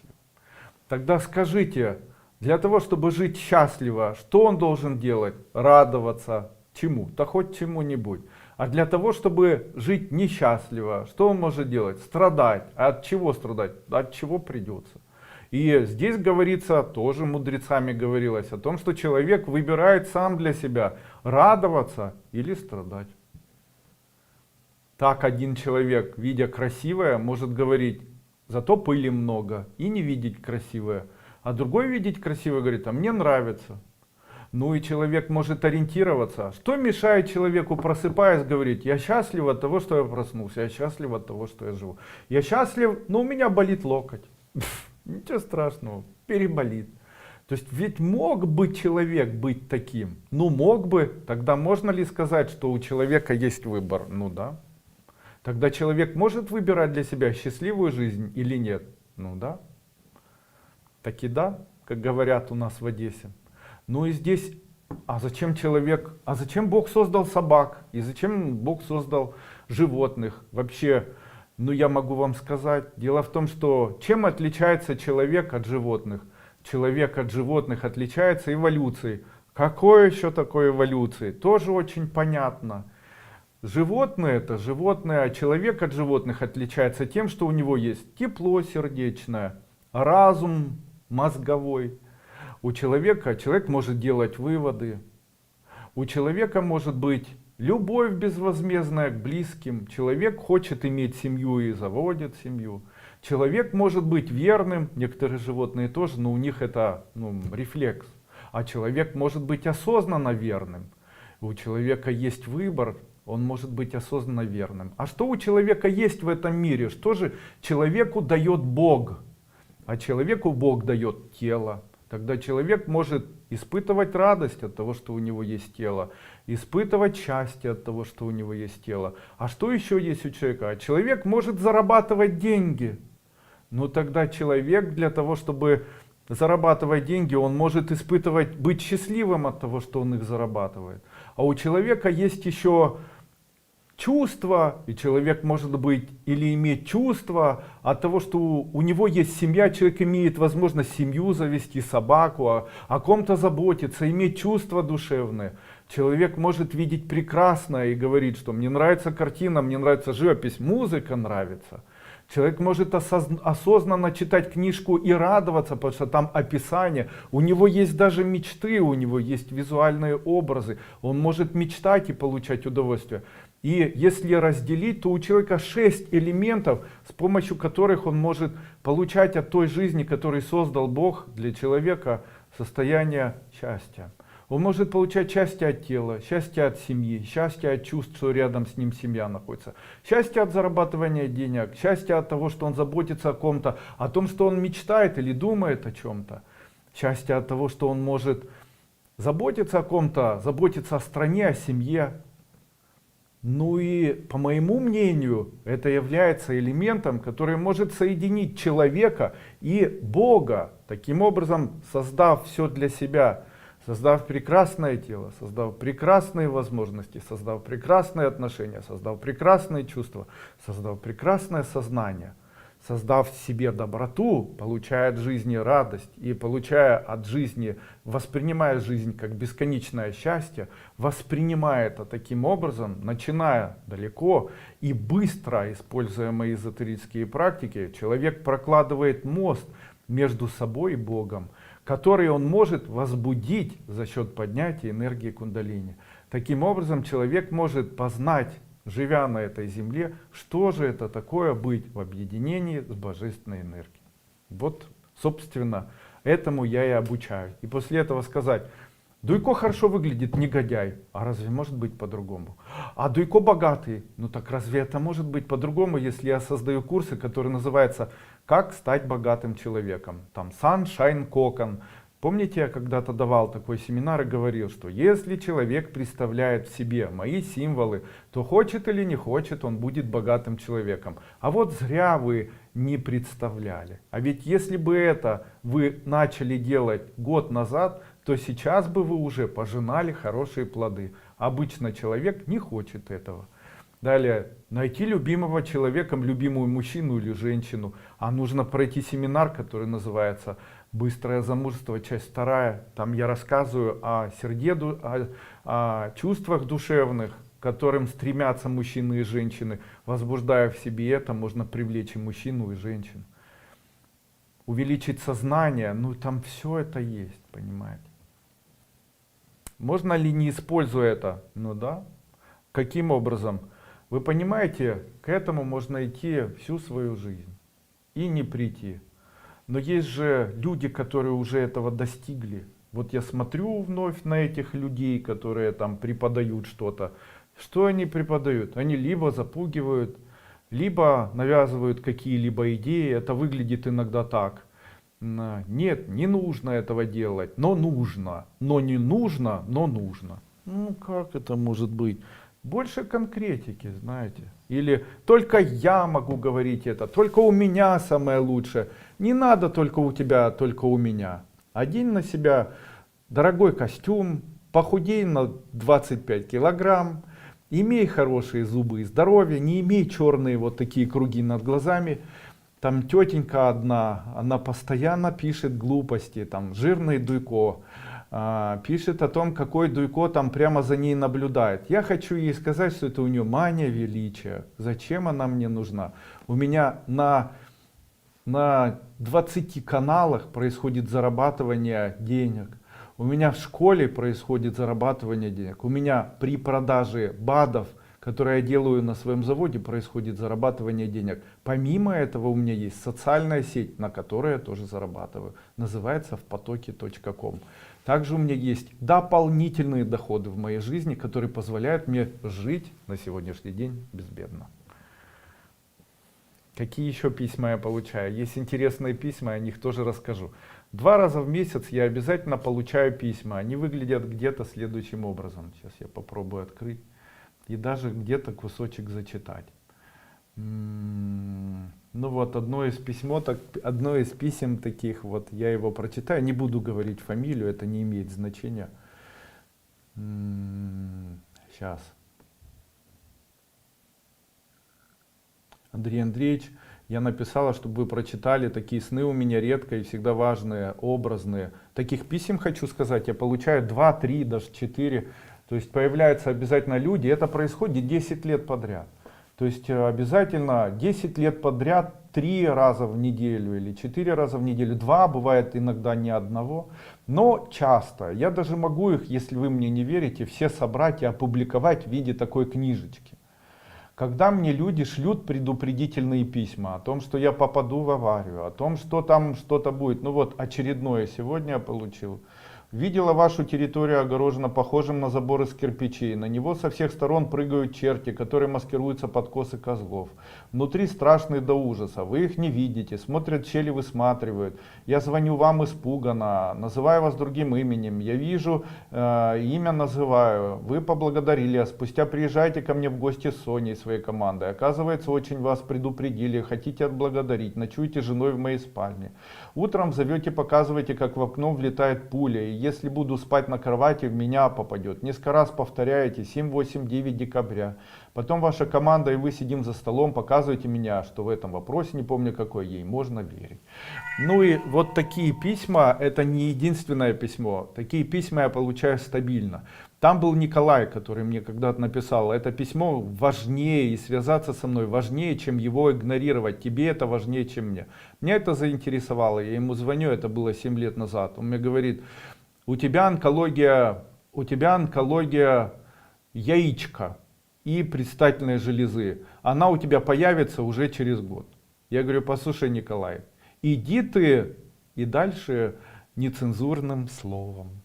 Тогда скажите, для того, чтобы жить счастливо, что он должен делать? Радоваться чему? Да хоть чему-нибудь. А для того, чтобы жить несчастливо, что он может делать? Страдать. А от чего страдать? От чего придется. И здесь говорится, тоже мудрецами говорилось, о том, что человек выбирает сам для себя, радоваться или страдать. Так один человек, видя красивое, может говорить, зато пыли много, и не видеть красивое. А другой видеть красивое говорит, а мне нравится. Ну и человек может ориентироваться. Что мешает человеку, просыпаясь, говорить, я счастлив от того, что я проснулся, я счастлив от того, что я живу. Я счастлив, но у меня болит локоть. Ничего страшного, переболит. То есть ведь мог бы человек быть таким? Ну мог бы, тогда можно ли сказать, что у человека есть выбор? Ну да. Тогда человек может выбирать для себя счастливую жизнь или нет? Ну да. Таки да, как говорят у нас в Одессе. Ну и здесь, а зачем Бог создал собак? И зачем Бог создал животных? Вообще, ну я могу вам сказать, дело в том, что чем отличается человек от животных? Человек от животных отличается эволюцией. Какое еще такое эволюции? Тоже очень понятно. Животные это животные, а человек от животных отличается тем, что у него есть тепло сердечное, разум мозговой. Человек может делать выводы. У человека может быть любовь безвозмездная к близким. Человек хочет иметь семью и заводит семью. Человек может быть верным, некоторые животные тоже, но у них это рефлекс. А человек может быть осознанно верным. У человека есть выбор. Он может быть осознанно верным. А что у человека есть в этом мире? Что же человеку дает Бог? А человеку Бог дает тело. Тогда человек может испытывать радость от того, что у него есть тело, испытывать счастье от того, что у него есть тело. А что еще есть у человека? Человек может зарабатывать деньги. Но тогда человек для того, чтобы зарабатывать деньги, он может испытывать, быть счастливым от того, что он их зарабатывает. А у человека есть еще чувства, и человек может быть или иметь чувства от того, что у него есть семья, человек имеет возможность семью завести, собаку, о ком-то заботиться, иметь чувства душевные. Человек может видеть прекрасное и говорить, что мне нравится картина, мне нравится живопись, музыка нравится. Человек может осознанно читать книжку и радоваться, потому что там описание. У него есть даже мечты, у него есть визуальные образы. Он может мечтать и получать удовольствие. И если разделить, то у человека 6 элементов, с помощью которых он может получать от той жизни, которую создал Бог для человека, состояние счастья. Он может получать счастье от тела, счастье от семьи, счастье от чувств, что рядом с ним семья находится, счастье от зарабатывания денег, счастье от того, что он заботится о ком-то, о том, что он мечтает или думает о чем-то, счастье от того, что он может заботиться о ком-то, заботиться о стране, о семье. Ну и, по моему мнению, это является элементом, который может соединить человека и Бога, таким образом создав все для себя. Создав прекрасное тело, создав прекрасные возможности, создав прекрасные отношения, создав прекрасные чувства, создав прекрасное сознание, создав в себе доброту, получая от жизни радость и получая от жизни, воспринимая жизнь как бесконечное счастье, воспринимая это таким образом, начиная далеко и быстро, используя мои эзотерические практики, человек прокладывает мост между собой и Богом, который он может возбудить за счет поднятия энергии кундалини. Таким образом, человек может познать, живя на этой земле, что же это такое быть в объединении с божественной энергией. Вот, собственно, этому я и обучаю. И после этого сказать: Дуйко хорошо выглядит, негодяй. А разве может быть по-другому? А Дуйко богатый. Ну так разве это может быть по-другому, если я создаю курсы, которые называются «Как стать богатым человеком». Там Sunshine Kokon. Помните, я когда-то давал такой семинар и говорил, что если человек представляет в себе мои символы, то хочет или не хочет, он будет богатым человеком. А вот зря вы не представляли. А ведь если бы это вы начали делать год назад, то сейчас бы вы уже пожинали хорошие плоды. Обычно человек не хочет этого. Далее, найти любимого человеком, любимую мужчину или женщину. А нужно пройти семинар, который называется «Быстрое замужество», часть 2. Там я рассказываю о о чувствах душевных, к которым стремятся мужчины и женщины. Возбуждая в себе это, можно привлечь и мужчину, и женщину. Увеличить сознание, ну там все это есть, понимаете. Можно ли не используя это? Ну да. Каким образом? Вы понимаете, к этому можно идти всю свою жизнь и не прийти. Но есть же люди, которые уже этого достигли. Вот я смотрю вновь на этих людей, которые там преподают что-то. Что они преподают? Они либо запугивают, либо навязывают какие-либо идеи. Это выглядит иногда так. Нет, не нужно этого делать, но нужно. Но не нужно, но нужно. Ну как это может быть? Больше конкретики, знаете. Или только я могу говорить это, только у меня самое лучшее. Не надо только у тебя, только у меня. Одень на себя дорогой костюм, похудей на 25 килограмм, имей хорошие зубы и здоровье, не имей черные вот такие круги над глазами. Там тетенька одна, она постоянно пишет глупости, там жирный Дуйко, пишет о том, какой Дуйко там прямо за ней наблюдает. Я хочу ей сказать, что это у нее мания величия. Зачем она мне нужна? У меня на 20 каналах происходит зарабатывание денег. У меня в школе происходит зарабатывание денег. У меня при продаже БАДов, которые я делаю на своем заводе, происходит зарабатывание денег. Помимо этого у меня есть социальная сеть, на которой я тоже зарабатываю. Называется впотоке.ком. Также у меня есть дополнительные доходы в моей жизни, которые позволяют мне жить на сегодняшний день безбедно. Какие еще письма я получаю? Есть интересные письма, я о них тоже расскажу. 2 раза в месяц я обязательно получаю письма. Они выглядят где-то следующим образом. Сейчас я попробую открыть. И даже где-то кусочек зачитать. Ну вот одно из писем таких, вот я его прочитаю, не буду говорить фамилию, это не имеет значения. Сейчас. Андрей Андреевич, я написала, чтобы вы прочитали, такие сны у меня редко и всегда важные, образные. Таких писем, хочу сказать, я получаю 2, 3, даже 4. То есть появляются обязательно люди, это происходит 10 лет подряд. То есть обязательно 10 лет подряд 3 раза в неделю или 4 раза в неделю, 2, бывает иногда ни одного, но часто. Я даже могу их, если вы мне не верите, все собрать и опубликовать в виде такой книжечки. Когда мне люди шлют предупредительные письма о том, что я попаду в аварию, о том, что там что-то будет. Ну вот очередное сегодня я получил. Видела вашу территорию огорожена похожим на забор из кирпичей. На него со всех сторон прыгают черти, которые маскируются под косы козлов. Внутри страшные до ужаса. Вы их не видите, смотрят щели, высматривают. Я звоню вам испуганно, называю вас другим именем. Я вижу, имя называю. Вы поблагодарили, а спустя приезжайте ко мне в гости с Соней, своей командой. Оказывается, очень вас предупредили, хотите отблагодарить. Ночуете с женой в моей спальне. Утром зовете, показываете, как в окно влетает пуля. И если буду спать на кровати, в меня попадет. Несколько раз повторяете, 7, 8, 9 декабря. Потом ваша команда и вы сидим за столом, показываете меня, что в этом вопросе, не помню какой, ей можно верить. Ну и вот такие письма, это не единственное письмо. Такие письма я получаю стабильно. Там был Николай, который мне когда-то написал, это письмо важнее, и связаться со мной важнее, чем его игнорировать. Тебе это важнее, чем мне. Меня это заинтересовало, я ему звоню, это было 7 лет назад. Он мне говорит, у тебя онкология яичка и предстательной железы. Она у тебя появится уже через год. Я говорю, послушай, Николай, иди ты и дальше нецензурным словом.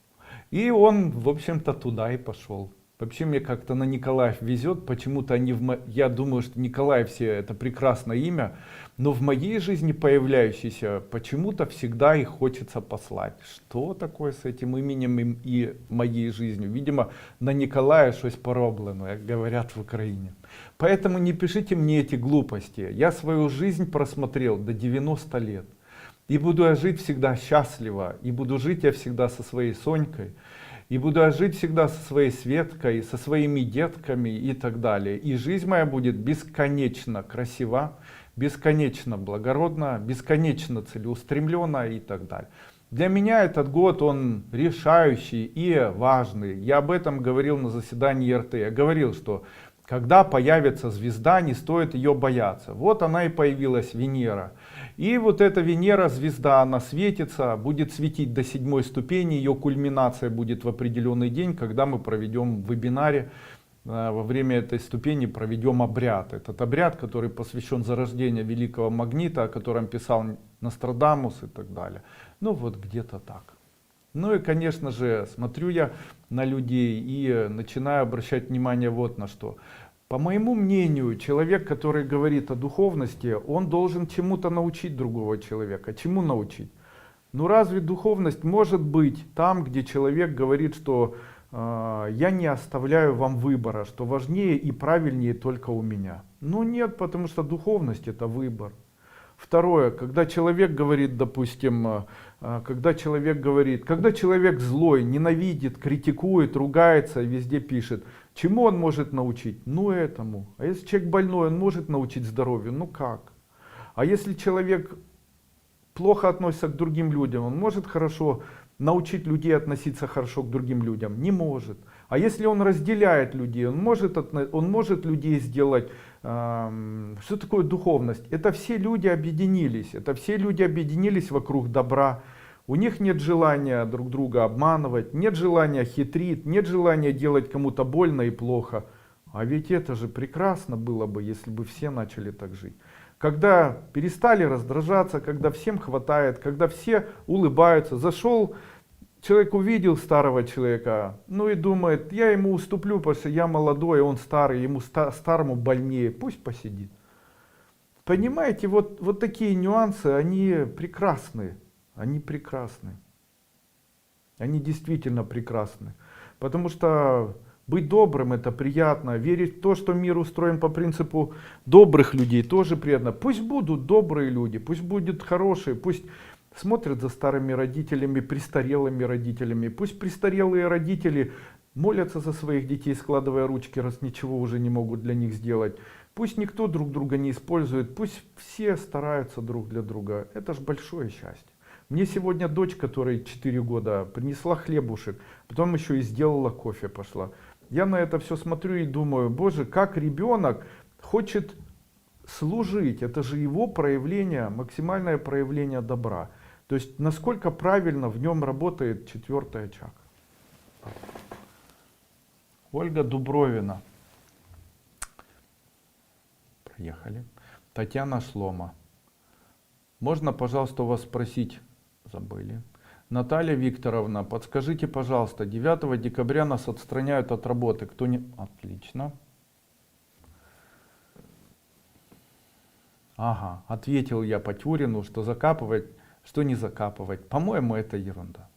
И он, в общем-то, туда и пошел. Вообще мне как-то на Николаев везет, почему-то они я думаю, что Николаев все это прекрасное имя, но в моей жизни появляющийся почему-то всегда их хочется послать. Что такое с этим именем и моей жизнью? Видимо, на Николая что-то пороблено, как говорят в Украине. Поэтому не пишите мне эти глупости. Я свою жизнь просмотрел до 90 лет. И буду я жить всегда счастливо, и буду жить я всегда со своей Сонькой, и буду я жить всегда со своей Светкой, со своими детками и так далее. И жизнь моя будет бесконечно красива, бесконечно благородна, бесконечно целеустремлена и так далее. Для меня этот год, он решающий и важный. Я об этом говорил на заседании РТ. Я говорил, что когда появится звезда, не стоит ее бояться. Вот она и появилась, Венера. И вот эта Венера, звезда, она светится, будет светить до 7 ступени. Ее кульминация будет в определенный день, когда мы проведем в вебинаре. Во время этой ступени проведем обряд. Этот обряд, который посвящен зарождению великого магнита, о котором писал Нострадамус и так далее. Ну вот где-то так. Ну и конечно же, смотрю я на людей и начинаю обращать внимание вот на что. По моему мнению, человек, который говорит о духовности, он должен чему-то научить другого человека. Чему научить? Ну разве духовность может быть там, где человек говорит, что я не оставляю вам выбора, что важнее и правильнее только у меня? Ну нет, потому что духовность это выбор. Второе, когда человек говорит, допустим, когда человек злой, ненавидит, критикует, ругается, везде пишет, чему он может научить? Ну этому. А если человек больной, он может научить здоровью? Ну как? А если человек плохо относится к другим людям, он может хорошо научить людей относиться хорошо к другим людям? Не может. А если он разделяет людей, он может людей сделать. Что такое духовность? Это все люди объединились. Это все люди объединились вокруг добра. У них нет желания друг друга обманывать, нет желания хитрить, нет желания делать кому-то больно и плохо. А ведь это же прекрасно было бы, если бы все начали так жить. Когда перестали раздражаться, когда всем хватает, когда все улыбаются. Зашел, человек увидел старого человека, ну и думает, я ему уступлю, потому что я молодой, он старый, ему старому больнее, пусть посидит. Понимаете, вот такие нюансы, они прекрасны. они прекрасны. Они действительно прекрасны. Потому что быть добрым это приятно. Верить в то, что мир устроен по принципу добрых людей, тоже приятно. Пусть будут добрые люди, пусть будут хорошие, пусть смотрят за старыми родителями, престарелыми родителями. Пусть престарелые родители молятся за своих детей, складывая ручки, раз ничего уже не могут для них сделать. Пусть никто друг друга не использует, пусть все стараются друг для друга. Это ж большое счастье. Мне сегодня дочь, которой 4 года, принесла хлебушек, потом еще и сделала кофе пошла. Я на это все смотрю и думаю, боже, как ребенок хочет служить. Это же его проявление, максимальное проявление добра. То есть насколько правильно в нем работает 4-й очаг. Ольга Дубровина. Проехали. Татьяна Шлома. Можно, пожалуйста, у вас спросить? Забыли. Наталья Викторовна, подскажите, пожалуйста, 9 декабря нас отстраняют от работы. Кто не... Отлично. Ага, ответил я по Тюрину, что закапывать, что не закапывать. По-моему, это ерунда.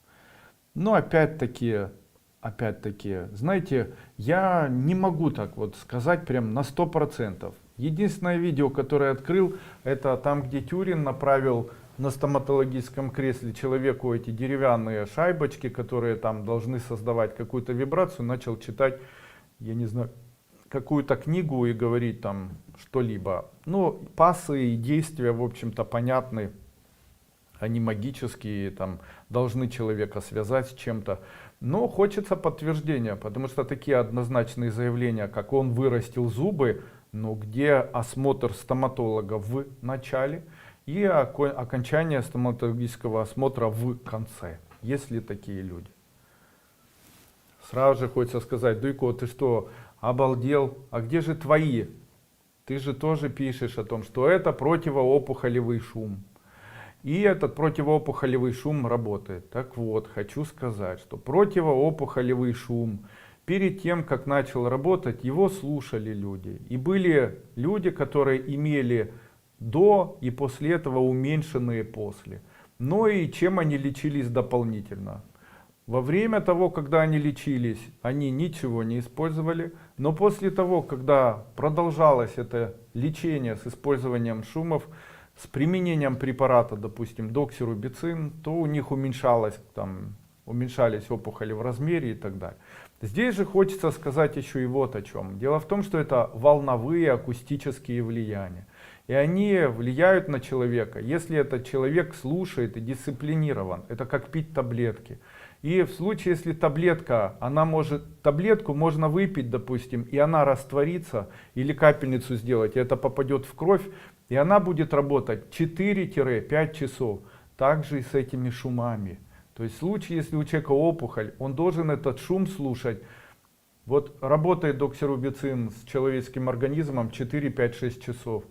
Но опять-таки, знаете, я не могу так вот сказать прям на 100%. Единственное видео, которое открыл, это там, где Тюрин направил на стоматологическом кресле человеку эти деревянные шайбочки, которые там должны создавать какую-то вибрацию, начал читать, я не знаю, какую-то книгу и говорить там что-либо. Ну, пассы и действия, в общем-то, понятны. Они магические, там, должны человека связать с чем-то. Но хочется подтверждения, потому что такие однозначные заявления, как он вырастил зубы, но где осмотр стоматолога в начале и окончание стоматологического осмотра в конце. Есть ли такие люди? Сразу же хочется сказать, Дуйко, ты что, обалдел? А где же твои? Ты же тоже пишешь о том, что это противоопухолевый шум. И этот противоопухолевый шум работает. Так вот, хочу сказать, что противоопухолевый шум, перед тем, как начал работать, его слушали люди. И были люди, которые имели до и после этого уменьшенные после. Но и чем они лечились дополнительно? Во время того, когда они лечились, они ничего не использовали. Но после того, когда продолжалось это лечение с использованием шумов, с применением препарата, допустим, доксирубицин, то у них уменьшались опухоли в размере и так далее. Здесь же хочется сказать еще и вот о чем. Дело в том, что это волновые акустические влияния. И они влияют на человека, если этот человек слушает и дисциплинирован. Это как пить таблетки. И в случае, если таблетку можно выпить, допустим, и она растворится, или капельницу сделать, и это попадет в кровь, и она будет работать 4-5 часов. Также и с этими шумами. То есть в случае, если у человека опухоль, он должен этот шум слушать. Вот работает доксирубицин с человеческим организмом 4-5-6 часов.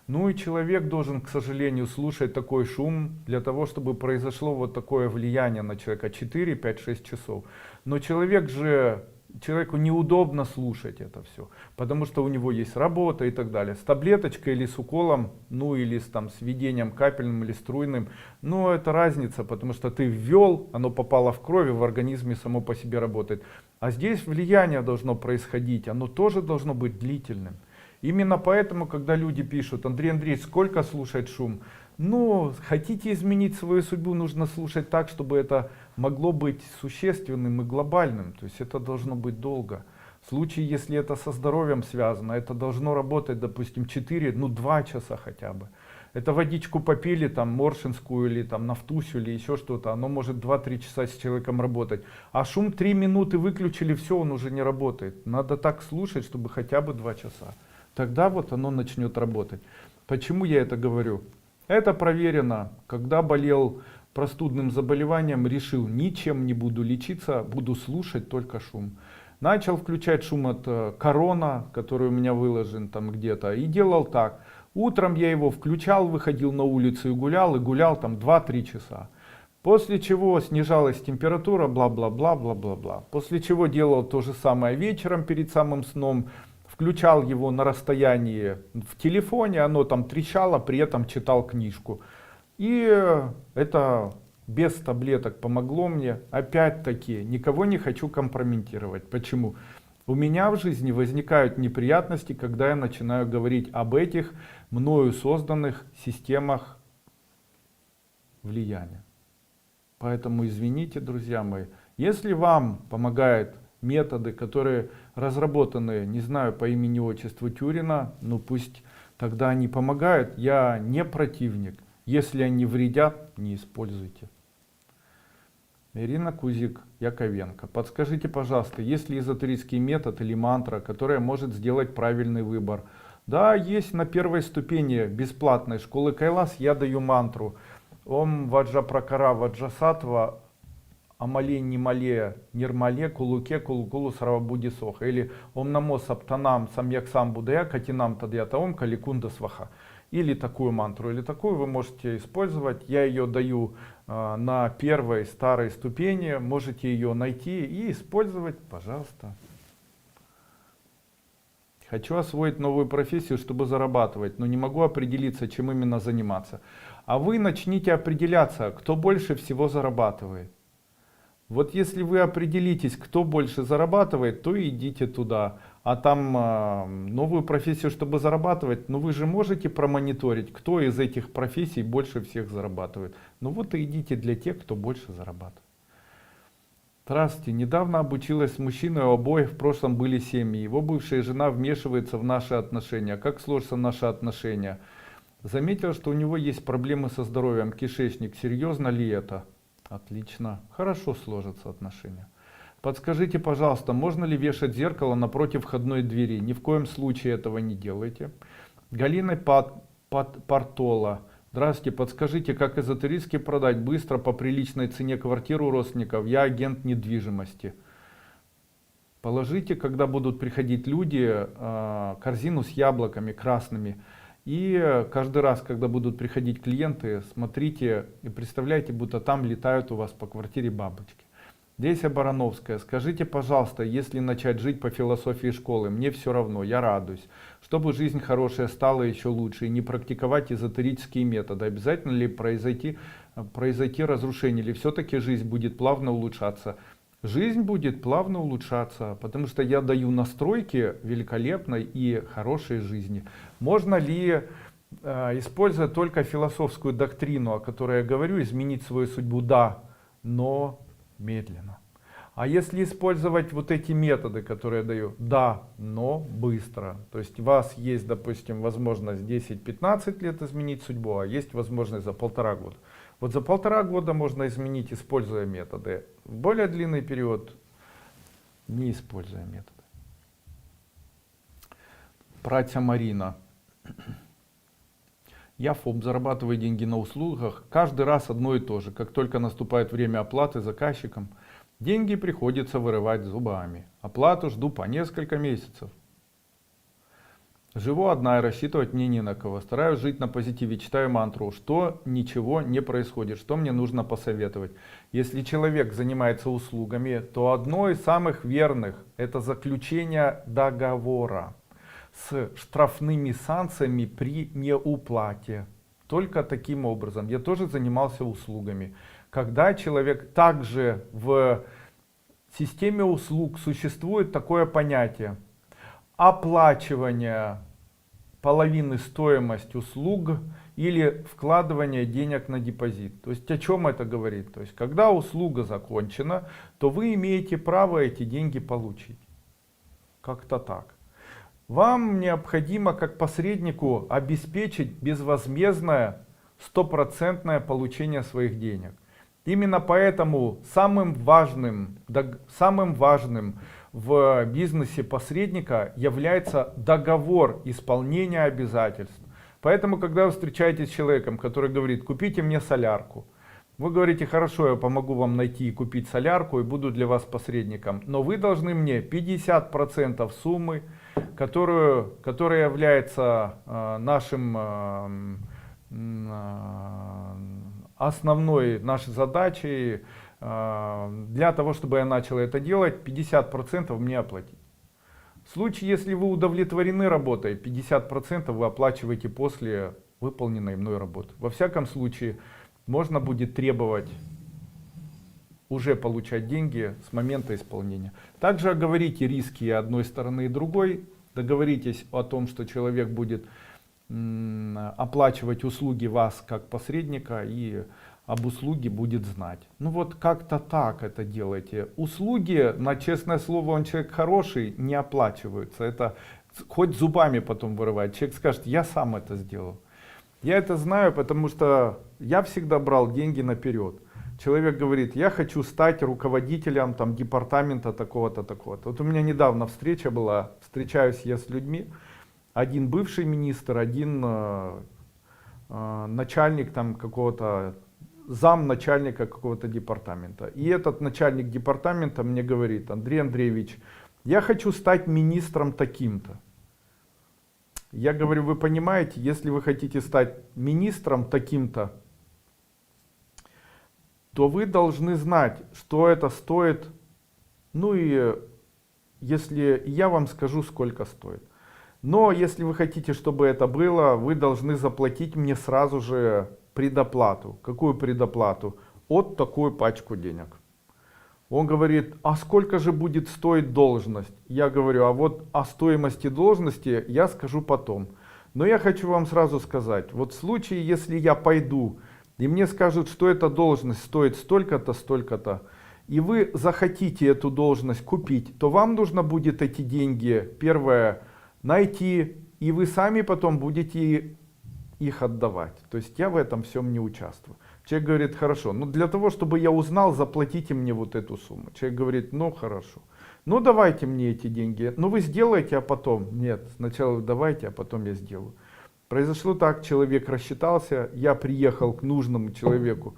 Ну и человек должен, к сожалению, слушать такой шум для того, чтобы произошло вот такое влияние на человека 4-5-6 часов. Но человеку неудобно слушать это все, потому что у него есть работа и так далее. С таблеточкой или с уколом, ну или с введением капельным или струйным, но это разница, потому что ты ввел, оно попало в кровь, и в организме само по себе работает. А здесь влияние должно происходить, оно тоже должно быть длительным. Именно поэтому, когда люди пишут, Андрей Андреевич, сколько слушать шум? Ну, хотите изменить свою судьбу, нужно слушать так, чтобы это могло быть существенным и глобальным. То есть это должно быть долго. В случае, если это со здоровьем связано, это должно работать, допустим, 2 часа хотя бы. Это водичку попили, там, моршинскую или там, нафтусю или еще что-то, оно может 2-3 часа с человеком работать. А шум 3 минуты выключили, все, он уже не работает. Надо так слушать, чтобы хотя бы 2 часа. Тогда вот оно начнет работать. Почему я это говорю? Это проверено. Когда болел простудным заболеванием, решил, ничем не буду лечиться, буду слушать только шум. Начал включать шум от корона, который у меня выложен там где-то, и делал так. Утром я его включал, выходил на улицу и гулял там 2-3 часа. После чего снижалась температура, бла-бла-бла-бла-бла-бла. После чего делал то же самое вечером перед самым сном. Включал его на расстоянии в телефоне, оно там трещало, при этом читал книжку. И это без таблеток помогло мне. Опять-таки, никого не хочу компрометировать. Почему? У меня в жизни возникают неприятности, когда я начинаю говорить об этих мною созданных системах влияния. Поэтому извините, друзья мои, если вам помогают методы, которые разработаны, не знаю, по имени отчеству Тюрина, ну пусть тогда они помогают, я не противник. Если они вредят, не используйте. Ирина Кузик, Яковенко. Подскажите, пожалуйста, есть ли эзотерический метод или мантра, которая может сделать правильный выбор? Да, есть на первой ступени бесплатной школы Кайлас, я даю мантру. Ом ваджа пракара ваджасатва амале нимале нирмале кулуке кулукулу сравабуди соха. Или ом намо саптанам самьяксам будая катинам тадьятаом каликунда сваха. Или такую мантру, или такую вы можете использовать. Я ее даю на первой старой ступени. Можете ее найти и использовать, пожалуйста. Хочу освоить новую профессию, чтобы зарабатывать, но не могу определиться, чем именно заниматься. А вы начните определяться, кто больше всего зарабатывает. Вот если вы определитесь, кто больше зарабатывает, то идите туда. А там новую профессию, чтобы зарабатывать, ну вы же можете промониторить, кто из этих профессий больше всех зарабатывает. Ну вот и идите для тех, кто больше зарабатывает. Здравствуйте. Недавно обучилась с мужчиной, у обоих в прошлом были семьи. Его бывшая жена вмешивается в наши отношения. Как сложатся наши отношения? Заметила, что у него есть проблемы со здоровьем, кишечник. Серьезно ли это? Отлично. Хорошо сложатся отношения. Подскажите, пожалуйста, можно ли вешать зеркало напротив входной двери? Ни в коем случае этого не делайте. Галина Портола. Здравствуйте, подскажите, как эзотерически продать быстро по приличной цене квартиру родственников? Я агент недвижимости. Положите, когда будут приходить люди, корзину с яблоками красными. И каждый раз, когда будут приходить клиенты, смотрите и представляйте, будто там летают у вас по квартире бабочки. Деся Барановская, скажите, пожалуйста, если начать жить по философии школы, мне все равно, я радуюсь. Чтобы жизнь хорошая стала еще лучше и не практиковать эзотерические методы, обязательно ли произойти разрушение, или все-таки жизнь будет плавно улучшаться? Жизнь будет плавно улучшаться, потому что я даю настройки великолепной и хорошей жизни. Можно ли, используя только философскую доктрину, о которой я говорю, изменить свою судьбу? Да, но медленно. А если использовать вот эти методы, которые я даю? Да, но быстро. То есть у вас есть, допустим, возможность 10-15 лет изменить судьбу, а есть возможность за 1,5 года. Вот за 1,5 года можно изменить, используя методы. В более длинный период не используя методы. Братья Марина. Я ФОП, зарабатываю деньги на услугах. Каждый раз одно и то же. Как только наступает время оплаты заказчиком, деньги приходится вырывать зубами. Оплату жду по несколько месяцев. Живу одна и рассчитывать мне не на кого. Стараюсь жить на позитиве, читаю мантру, что ничего не происходит, что мне нужно посоветовать. Если человек занимается услугами, то одно из самых верных — это заключение договора с штрафными санкциями при неуплате. Только таким образом. Я тоже занимался услугами. Когда человек также в системе услуг существует такое понятие оплачивание половины стоимости услуг или вкладывание денег на депозит. То есть о чем это говорит? То есть когда услуга закончена, то вы имеете право эти деньги получить. Как-то так. Вам необходимо как посреднику обеспечить безвозмездное 100% получение своих денег. Именно поэтому самым важным в бизнесе посредника является договор исполнения обязательств. Поэтому, когда вы встречаетесь с человеком, который говорит: купите мне солярку, вы говорите: хорошо, я помогу вам найти и купить солярку и буду для вас посредником, но вы должны мне 50% суммы, которая является нашим основной нашей задачей. Для того, чтобы я начал это делать, 50% мне оплатить. В случае, если вы удовлетворены работой, 50% вы оплачиваете после выполненной мной работы. Во всяком случае, можно будет требовать уже получать деньги с момента исполнения. Также оговорите риски одной стороны и другой. Договоритесь о том, что человек будет оплачивать услуги вас как посредника и об услуге будет знать. Ну вот как-то так это делайте. Услуги, на честное слово, он человек хороший, не оплачиваются. Это хоть зубами потом вырывать. Человек скажет, я сам это сделал. Я это знаю, потому что я всегда брал деньги наперед. Человек говорит, я хочу стать руководителем там, департамента такого-то, такого-то. Вот у меня недавно встреча была, встречаюсь я с людьми. Один бывший министр, один начальник там какого-то, замначальника какого-то департамента. И этот начальник департамента мне говорит, Андрей Андреевич, я хочу стать министром таким-то. Я говорю, вы понимаете, если вы хотите стать министром таким-то, то вы должны знать, что это стоит. Ну и если я вам скажу, сколько стоит. Но если вы хотите, чтобы это было, вы должны заплатить мне сразу же предоплату. Какую предоплату? Вот такую пачку денег. Он говорит, а сколько же будет стоить должность? Я говорю, а вот о стоимости должности я скажу потом. Но я хочу вам сразу сказать, вот в случае, если я пойду, и мне скажут, что эта должность стоит столько-то, столько-то, и вы захотите эту должность купить, то вам нужно будет эти деньги, первое, найти, и вы сами потом будете их отдавать. То есть я в этом всем не участвую. Человек говорит, хорошо, ну для того, чтобы я узнал, заплатите мне вот эту сумму. Человек говорит, ну хорошо, ну давайте мне эти деньги, ну вы сделаете, а потом. Нет, сначала давайте, а потом я сделаю. Произошло так, человек рассчитался, я приехал к нужному человеку,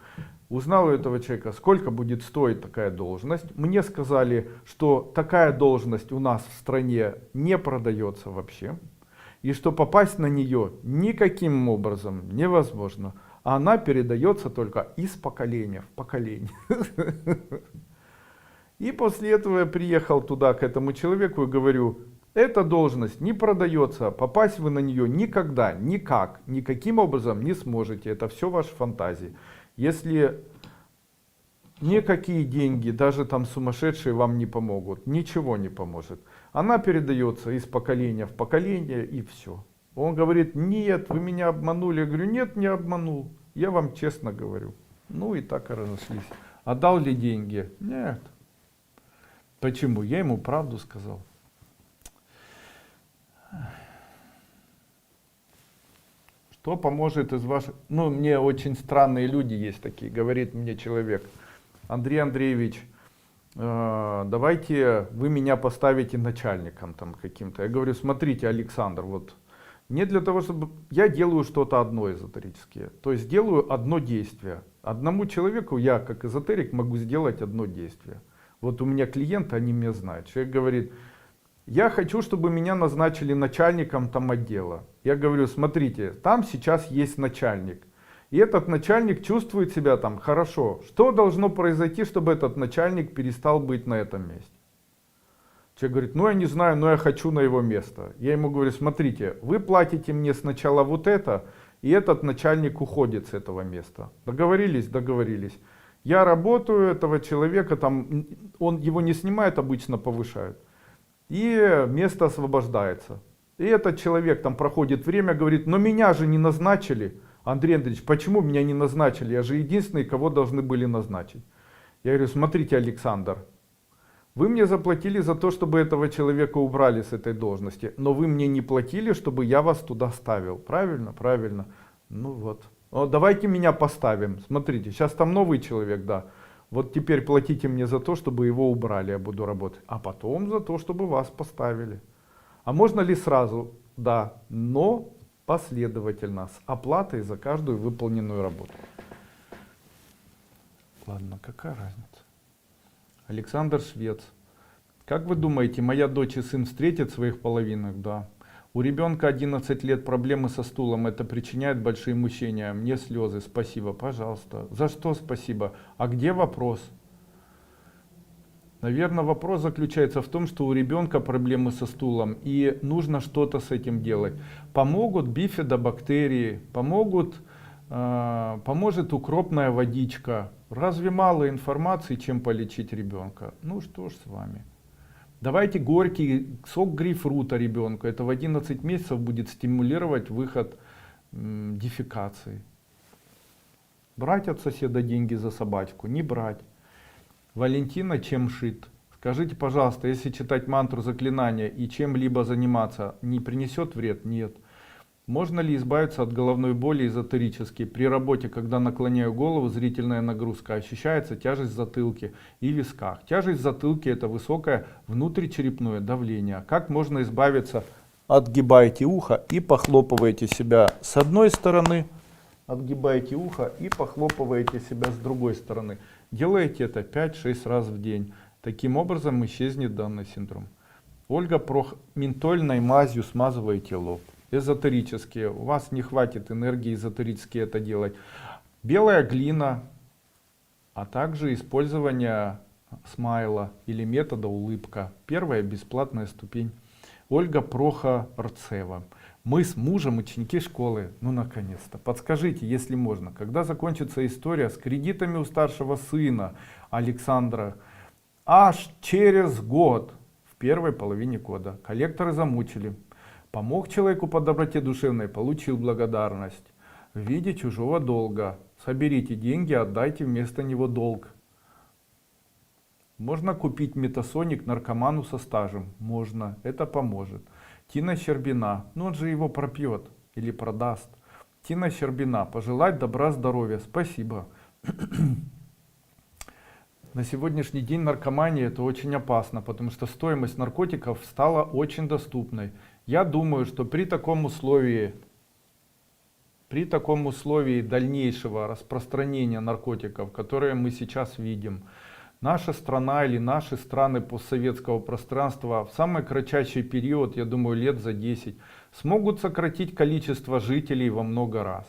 узнал у этого человека, сколько будет стоить такая должность. Мне сказали, что такая должность у нас в стране не продается вообще, и что попасть на нее никаким образом невозможно. А она передается только из поколения в поколение. И после этого я приехал туда, к этому человеку, и говорю, эта должность не продается, попасть вы на нее никогда, никак, никаким образом не сможете. Это все ваши фантазии. Если никакие деньги, даже там сумасшедшие, вам не помогут, ничего не поможет. Она передается из поколения в поколение, и все. Он говорит, нет, вы меня обманули. Я говорю, нет, не обманул. Я вам честно говорю. Ну и так и разошлись. А дал ли деньги? Нет. Почему? Я ему правду сказал. Что поможет из ваших... Ну, мне очень странные люди есть такие. Говорит мне человек, Андрей Андреевич, давайте вы меня поставите начальником там каким-то. Я говорю, смотрите, Александр, вот не для того, чтобы... Я делаю что-то одно эзотерическое. То есть делаю одно действие. Одному человеку я, как эзотерик, могу сделать одно действие. Вот у меня клиенты, они меня знают. Человек говорит, я хочу, чтобы меня назначили начальником там отдела. Я говорю, смотрите, там сейчас есть начальник. И этот начальник чувствует себя там хорошо. Что должно произойти, чтобы этот начальник перестал быть на этом месте? Человек говорит, ну я не знаю, но я хочу на его место. Я ему говорю, смотрите, вы платите мне сначала вот это, и этот начальник уходит с этого места. Договорились? Договорились. Я работаю этого человека, там, он его не снимает, обычно повышают. И место освобождается. И этот человек там проходит время, говорит, но меня же не назначили. Андрей Андреевич, почему меня не назначили? Я же единственный, кого должны были назначить. Я говорю, смотрите, Александр, вы мне заплатили за то, чтобы этого человека убрали с этой должности, но вы мне не платили, чтобы я вас туда ставил. Правильно? Правильно. Ну вот. Давайте меня поставим. Смотрите, сейчас там новый человек, да. Вот теперь платите мне за то, чтобы его убрали, я буду работать. А потом за то, чтобы вас поставили. А можно ли сразу? Да, но последовательно, с оплатой за каждую выполненную работу. Ладно, какая разница? Александр Швец. Как вы думаете, моя дочь и сын встретят своих половинок? Да. У ребенка 11 лет проблемы со стулом, это причиняет большие мучения. Мне слезы, спасибо, пожалуйста. За что спасибо? А где вопрос? Наверное, вопрос заключается в том, что у ребенка проблемы со стулом, и нужно что-то с этим делать. Помогут бифидобактерии, помогут Поможет укропная водичка. Разве мало информации, чем полечить ребенка? Ну что ж с вами. Давайте горький сок грейпфрута ребенку. Это в 11 месяцев будет стимулировать выход дефекации. Брать от соседа деньги за собачку? Не брать. Валентина чем шит? Скажите, пожалуйста, если читать мантру заклинания и чем-либо заниматься, не принесет вред? Нет. Можно ли избавиться от головной боли эзотерически? При работе, когда наклоняю голову, зрительная нагрузка, ощущается тяжесть в затылке и висках. Тяжесть в затылке — это высокое внутричерепное давление. Как можно избавиться? Отгибайте ухо и похлопываете себя с одной стороны. Отгибаете ухо и похлопываете себя с другой стороны. Делаете это 5-6 раз в день. Таким образом исчезнет данный синдром. Ольга, ментольной мазью смазываете лоб. Эзотерические. У вас не хватит энергии эзотерически это делать. Белая глина, а также использование смайла или метода улыбка. Первая бесплатная ступень. Ольга Прохорцева. Мы с мужем ученики школы. Ну наконец-то. Подскажите, если можно, когда закончится история с кредитами у старшего сына Александра? Аж через год, в первой половине года. Коллекторы замучили. Помог человеку по доброте душевной, получил благодарность. В виде чужого долга. Соберите деньги, отдайте вместо него долг. Можно купить метасоник наркоману со стажем? Можно, это поможет. Тина Щербина, ну он же его пропьет или продаст. Тина Щербина, пожелать добра, здоровья. Спасибо. На сегодняшний день наркомания — это очень опасно, потому что стоимость наркотиков стала очень доступной. Я думаю, что при таком условии дальнейшего распространения наркотиков, которые мы сейчас видим, наша страна или наши страны постсоветского пространства в самый кратчайший период, я думаю, лет за 10, смогут сократить количество жителей во много раз.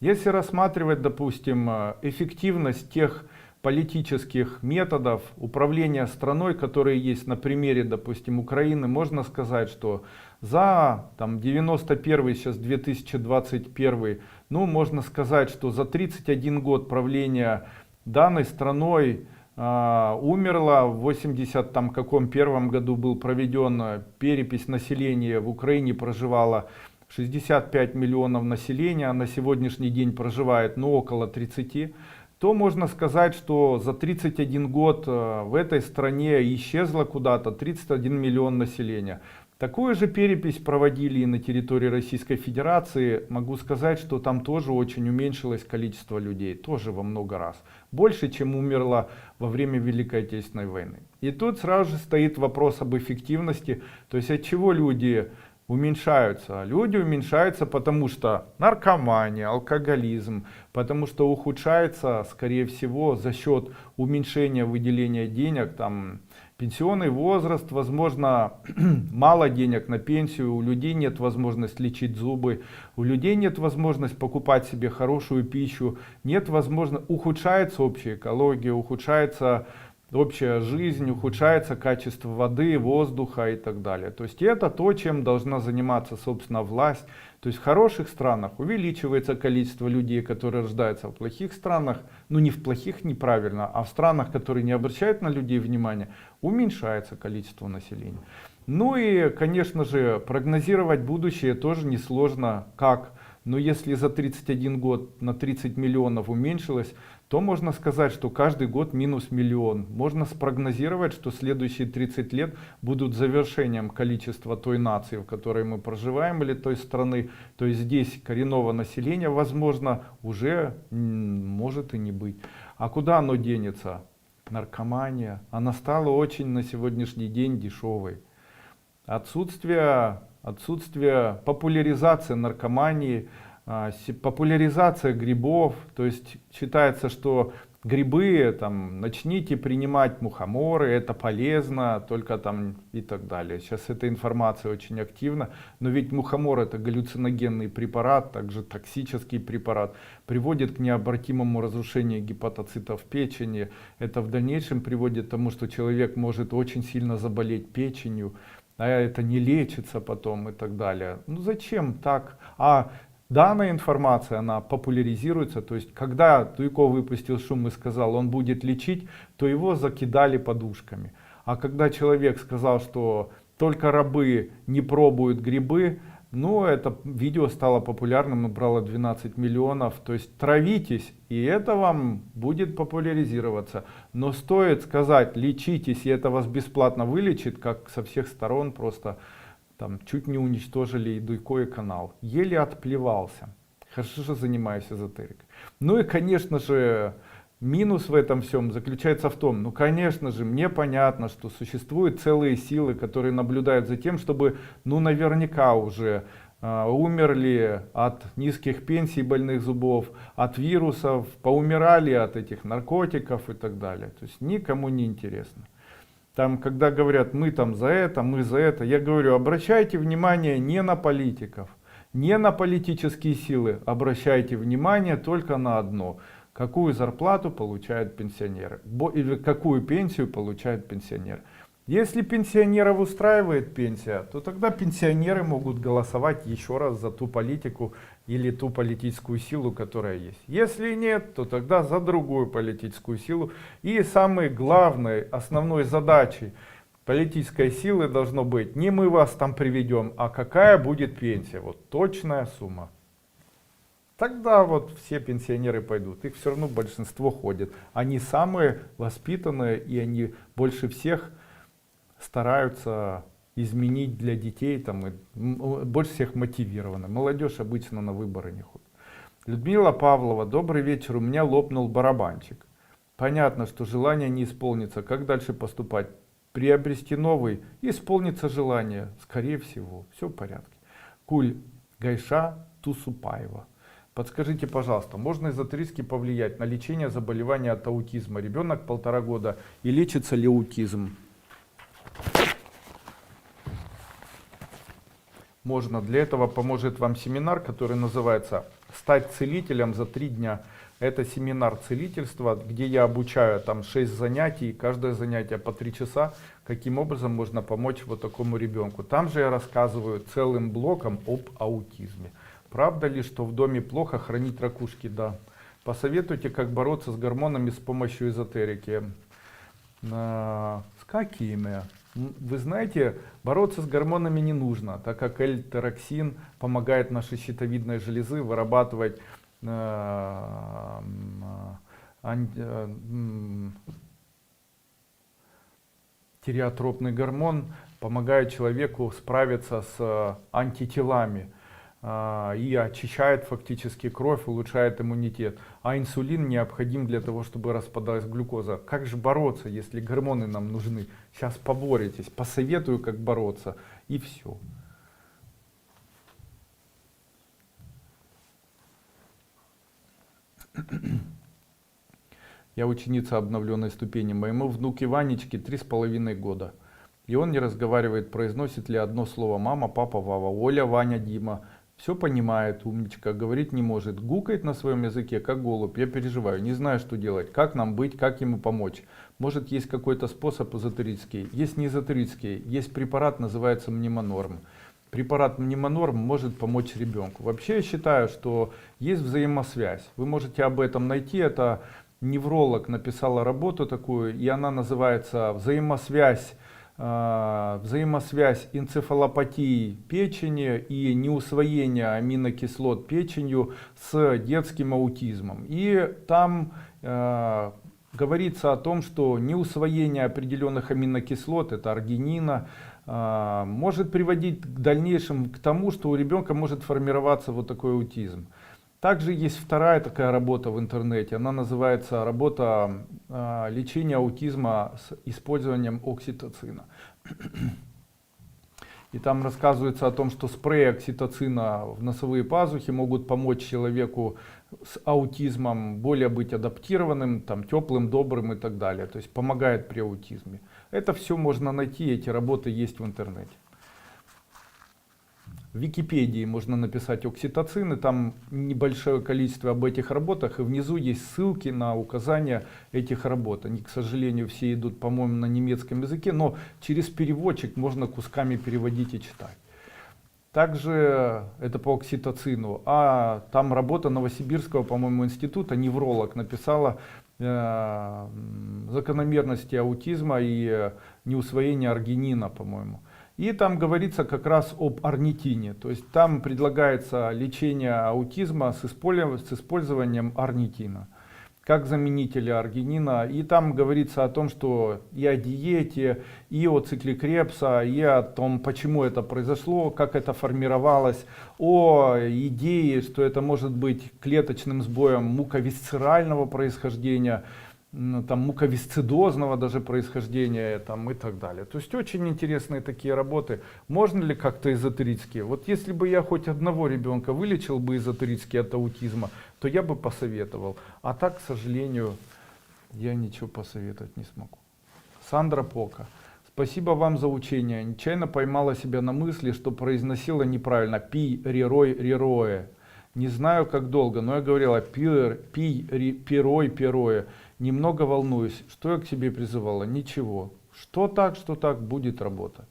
Если рассматривать, допустим, эффективность тех политических методов управления страной, которые есть на примере, допустим, Украины, можно сказать, что за 91 сейчас 2021, ну можно сказать, что за 31 год правления данной страной умерло в 81 году был проведен перепись населения, в Украине проживало 65 миллионов населения, а на сегодняшний день проживает около 30, то можно сказать, что за 31 год в этой стране исчезло куда-то 31 миллион населения. Такую же перепись проводили и на территории Российской Федерации. Могу сказать, что там тоже очень уменьшилось количество людей, тоже во много раз. Больше, чем умерло во время Великой Отечественной войны. И тут сразу же стоит вопрос об эффективности, то есть от чего люди уменьшаются. Люди уменьшаются, потому что наркомания, алкоголизм, потому что ухудшается, скорее всего, за счет уменьшения выделения денег, пенсионный возраст, возможно, мало денег на пенсию, у людей нет возможности лечить зубы, у людей нет возможности покупать себе хорошую пищу, нет возможности, ухудшается общая экология, ухудшается общая жизнь, ухудшается качество воды, воздуха и так далее. То есть это то, чем должна заниматься, собственно, власть. То есть в хороших странах увеличивается количество людей, которые рождаются, в плохих странах, ну не в плохих неправильно, а в странах, которые не обращают на людей внимания, уменьшается количество населения. Ну и, конечно же, прогнозировать будущее тоже несложно. Как? Но если за 31 год на 30 миллионов уменьшилось, то можно сказать, что каждый год минус миллион. Можно спрогнозировать, что следующие 30 лет будут завершением количества той нации, в которой мы проживаем, или той страны. То есть здесь коренного населения, возможно, уже может и не быть. А куда оно денется? Наркомания. Она стала очень на сегодняшний день дешевой. Отсутствие популяризации наркомании, популяризация грибов, то есть считается, что грибы, начните принимать мухоморы, это полезно, только и так далее. Сейчас эта информация очень активна, но ведь мухомор — это галлюциногенный препарат, также токсический препарат, приводит к необратимому разрушению гепатоцитов в печени. Это в дальнейшем приводит к тому, что человек может очень сильно заболеть печенью, а это не лечится потом и так далее. Ну зачем так? Данная информация, она популяризируется, то есть когда Туйко выпустил шум и сказал, он будет лечить, то его закидали подушками. А когда человек сказал, что только рабы не пробуют грибы, ну это видео стало популярным, набрало 12 миллионов, то есть травитесь, и это вам будет популяризироваться. Но стоит сказать, лечитесь, и это вас бесплатно вылечит, как со всех сторон просто... Там чуть не уничтожили и Дуйко, и канал. Еле отплевался. Хорошо, что занимаюсь эзотерикой. Ну и, конечно же, минус в этом всем заключается в том, ну, конечно же, мне понятно, что существуют целые силы, которые наблюдают за тем, чтобы, ну, наверняка уже умерли от низких пенсий, больных зубов, от вирусов, поумирали от этих наркотиков и так далее. То есть никому не интересно. Там, когда говорят, мы там за это, мы за это, я говорю, обращайте внимание не на политиков, не на политические силы, обращайте внимание только на одно. Какую зарплату получают пенсионеры, или какую пенсию получают пенсионеры. Если пенсионеров устраивает пенсия, то тогда пенсионеры могут голосовать еще раз за ту политику или ту политическую силу, которая есть. Если нет, то тогда за другую политическую силу. И самой главной, основной задачей политической силы должно быть, не мы вас там приведем, а какая будет пенсия, вот точная сумма. Тогда вот все пенсионеры пойдут, их все равно большинство ходит. Они самые воспитанные и они больше всех стараются изменить для детей, там, и больше всех мотивированы. Молодежь обычно на выборы не ходит. Людмила Павлова, добрый вечер, у меня лопнул барабанчик. Понятно, что желание не исполнится. Как дальше поступать? Приобрести новый, исполнится желание. Скорее всего, все в порядке. Куль Гайша Тусупаева. Подскажите, пожалуйста, можно эзотерически повлиять на лечение заболевания от аутизма? Ребенок 1,5 года, и лечится ли аутизм? Можно. Для этого поможет вам семинар, который называется «Стать целителем за 3 дня». Это семинар целительства, где я обучаю там 6 занятий, каждое занятие по 3 часа, каким образом можно помочь вот такому ребенку. Там же я рассказываю целым блоком об аутизме. Правда ли, что в доме плохо хранить ракушки? Да. Посоветуйте, как бороться с гормонами с помощью эзотерики. С какими? Вы знаете, бороться с гормонами не нужно, так как L-тироксин помогает нашей щитовидной железы вырабатывать тиреотропный гормон, помогает человеку справиться с антителами и очищает фактически кровь, улучшает иммунитет. А инсулин необходим для того, чтобы распадалась глюкоза. Как же бороться, если гормоны нам нужны? Сейчас поборетесь, посоветую, как бороться, и все. Я ученица обновленной ступени. Моему внуке Ванечке 3,5 года. И он не разговаривает, произносит ли одно слово мама, папа, Вава, Оля, Ваня, Дима. Все понимает, умничка, говорить не может. Гукает на своем языке, как голубь. Я переживаю, не знаю, что делать. Как нам быть, как ему помочь. Может, есть какой-то способ эзотерический. Есть не эзотерический, есть препарат, называется Мнемонорм. Препарат Мнемонорм может помочь ребенку. Вообще я считаю, что есть взаимосвязь. Вы можете об этом найти. Это невролог написала работу такую, и она называется «Взаимосвязь энцефалопатии печени и неусвоения аминокислот печенью с детским аутизмом». И там говорится о том, что неусвоение определенных аминокислот, это аргинина, может приводить в дальнейшем к тому, что у ребенка может формироваться вот такой аутизм. Также есть вторая такая работа в интернете, она называется работа лечения аутизма с использованием окситоцина. И там рассказывается о том, что спреи окситоцина в носовые пазухи могут помочь человеку с аутизмом более быть адаптированным, там, теплым, добрым и так далее. То есть помогает при аутизме. Это все можно найти, эти работы есть в интернете. В Википедии можно написать окситоцин, и там небольшое количество об этих работах, и внизу есть ссылки на указания этих работ. Они, к сожалению, все идут, по-моему, на немецком языке, но через переводчик можно кусками переводить и читать. Также это по окситоцину. А там работа Новосибирского, по-моему, института, невролог, написала закономерности аутизма и неусвоения аргинина, по-моему. И там говорится как раз об орнитине. То есть там предлагается лечение аутизма с использованием орнитина как заменителя аргинина. И там говорится о том, что и о диете, и о цикле Крепса, и о том, почему это произошло, как это формировалось, о идее, что это может быть клеточным сбоем муковисцерального происхождения, там муковисцидозного даже происхождения там, и так далее. То есть очень интересные такие работы. Можно ли как-то эзотерически? Вот если бы я хоть одного ребенка вылечил бы эзотерически от аутизма, то я бы посоветовал. А так, к сожалению, я ничего посоветовать не смогу. Сандра Пока. Спасибо вам за учение. Нечаянно поймала себя на мысли, что произносила неправильно. Пи, рерой, рерое. Не знаю, как долго, но я говорила пирой, пирое. Немного волнуюсь. Что я к себе призывала? Ничего. Что так будет работать.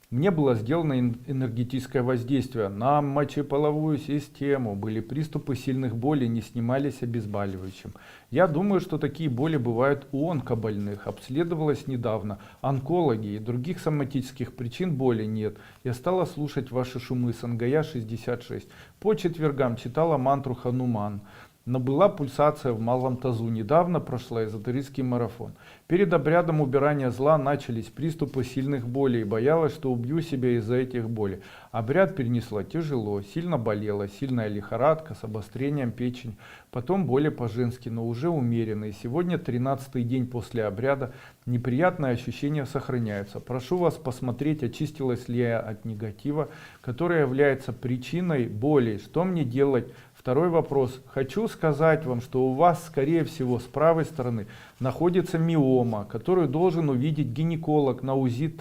Мне было сделано энергетическое воздействие на мочеполовую систему. Были приступы сильных болей, не снимались обезболивающим. Я думаю, что такие боли бывают у онкобольных. Обследовалась недавно. Онкологи и других соматических причин боли нет. Я стала слушать ваши шумы с Ангая 66. По четвергам читала мантру Хануман. Но была пульсация в малом тазу. Недавно прошла эзотерический марафон. Перед обрядом убирания зла начались приступы сильных болей. Боялась, что убью себя из-за этих болей. Обряд перенесла тяжело, сильно болела, сильная лихорадка с обострением печени. Потом боли по-женски, но уже умеренные. Сегодня 13-й день после обряда. Неприятные ощущения сохраняются. Прошу вас посмотреть, очистилась ли я от негатива, который является причиной боли. Что мне делать? Второй вопрос. Хочу сказать вам, что у вас, скорее всего, с правой стороны находится миома, которую должен увидеть гинеколог на УЗИ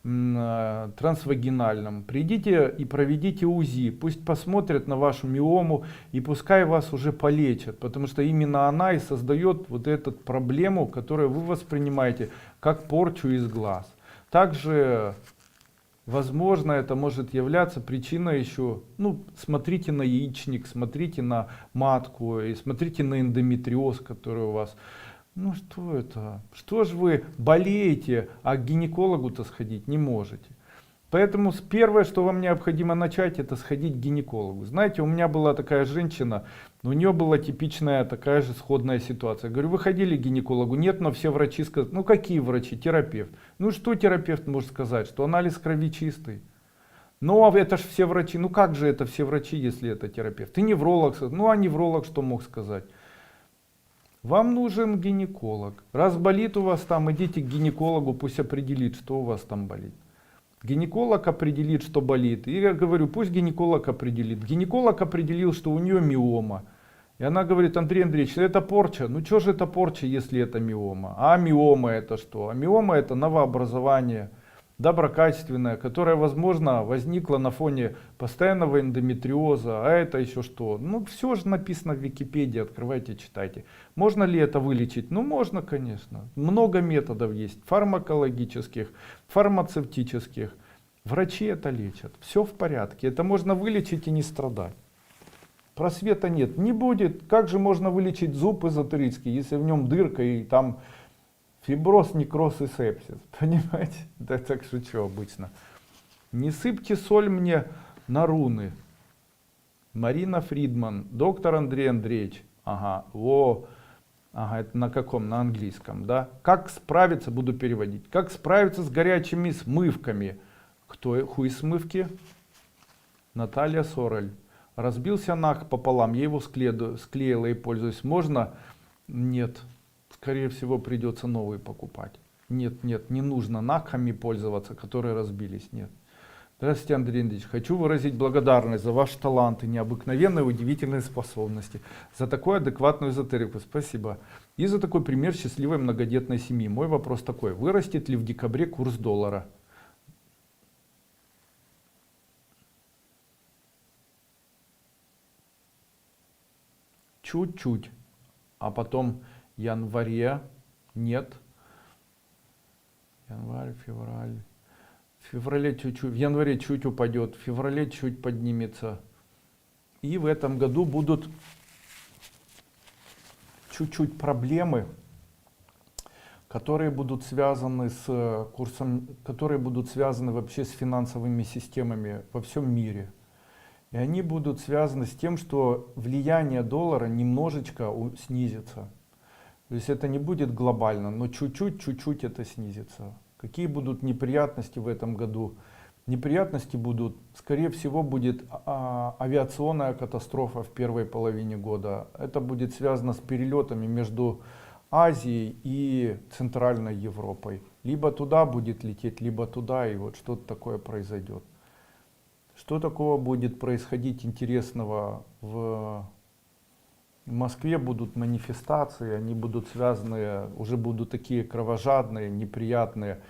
трансвагинальном. Придите и проведите УЗИ. Пусть посмотрят на вашу миому и пускай вас уже полечат, потому что именно она и создает вот эту проблему, которую вы воспринимаете как порчу из глаз. Также возможно, это может являться причиной еще, смотрите на яичник, смотрите на матку и смотрите на эндометриоз, который у вас. Что это? Что же вы болеете, а к гинекологу-то сходить не можете? Поэтому первое, что вам необходимо начать, это сходить к гинекологу. Знаете, у меня была такая женщина, у нее была типичная такая же сходная ситуация. Я говорю, вы ходили к гинекологу? Нет, но все врачи сказали. Какие врачи? Терапевт. Что терапевт может сказать? Что анализ крови чистый. А это же все врачи. Как же это все врачи, если это терапевт? И невролог. А невролог что мог сказать? Вам нужен гинеколог. Раз болит у вас там, идите к гинекологу, пусть определит, что у вас там болит. Гинеколог определит, что болит. И я говорю, пусть гинеколог определит. Гинеколог определил, что у нее миома. И она говорит, Андрей Андреевич, это порча. Что же это порча, если это миома? А миома это что? А миома это новообразование, доброкачественное, которое, возможно, возникло на фоне постоянного эндометриоза. А это еще что? Все же написано в Википедии, открывайте, читайте. Можно ли это вылечить? Можно, конечно. Много методов есть, фармакологических, фармацевтических. Врачи это лечат. Все в порядке. Это можно вылечить и не страдать. Просвета нет. Не будет. Как же можно вылечить зуб эзотерический, если в нем дырка и там фиброз, некроз и сепсис? Понимаете? Да так шучу обычно. Не сыпьте соль мне на руны. Марина Фридман. Доктор Андрей Андреевич. Ага, это на каком? На английском, да? Как справиться, буду переводить. Как справиться с горячими смывками? Кто хуй смывки? Наталья Сорель. Разбился нах пополам, я его склеила и пользуюсь. Можно? Нет. Скорее всего, придется новые покупать. Нет, не нужно нахами пользоваться, которые разбились. Нет. Здравствуйте, Андрей Андреевич. Хочу выразить благодарность за ваш талант и необыкновенные удивительные способности, за такую адекватную эзотерику. Спасибо. И за такой пример счастливой многодетной семьи. Мой вопрос такой. Вырастет ли в декабре курс доллара? Чуть-чуть. А потом январе нет. Январь, февраль. в феврале чуть-чуть, в январе чуть упадет, в феврале чуть поднимется. И в этом году будут чуть-чуть проблемы, которые будут связаны с курсом, которые будут связаны вообще с финансовыми системами во всем мире. И они будут связаны с тем, что влияние доллара немножечко снизится. То есть это не будет глобально, но чуть-чуть это снизится. Какие будут неприятности в этом году? Неприятности будут, скорее всего, будет авиационная катастрофа в первой половине года. Это будет связано с перелетами между Азией и Центральной Европой. Либо туда будет лететь, либо туда, и вот что-то такое произойдет. Что такого будет происходить интересного в Москве? Будут манифестации, они будут связаны, уже будут такие кровожадные, неприятные.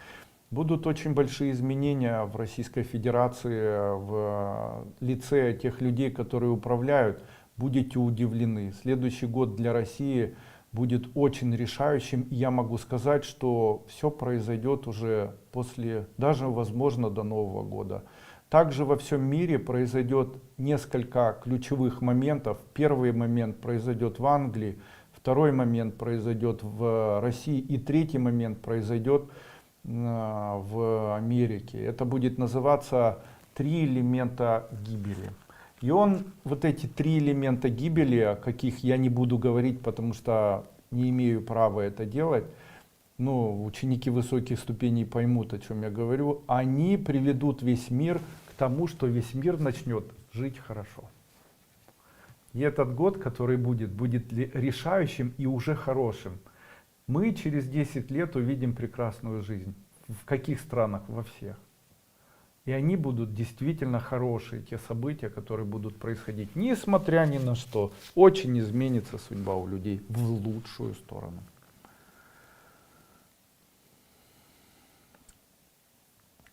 Будут очень большие изменения в Российской Федерации, в лице тех людей, которые управляют. Будете удивлены. Следующий год для России будет очень решающим. И я могу сказать, что все произойдет уже после, даже возможно до Нового года. Также во всем мире произойдет несколько ключевых моментов. Первый момент произойдет в Англии, второй момент произойдет в России и третий момент произойдет в Америке. Это будет называться 3 элемента гибели. И вот эти 3 элемента гибели, о каких я не буду говорить, потому что не имею права это делать, но ученики высоких ступеней поймут, о чем я говорю, они приведут весь мир к тому, что весь мир начнет жить хорошо. И этот год, который будет решающим и уже хорошим. Мы через 10 лет увидим прекрасную жизнь. В каких странах? Во всех. И они будут действительно хорошие, те события, которые будут происходить. Несмотря ни на что, очень изменится судьба у людей в лучшую сторону.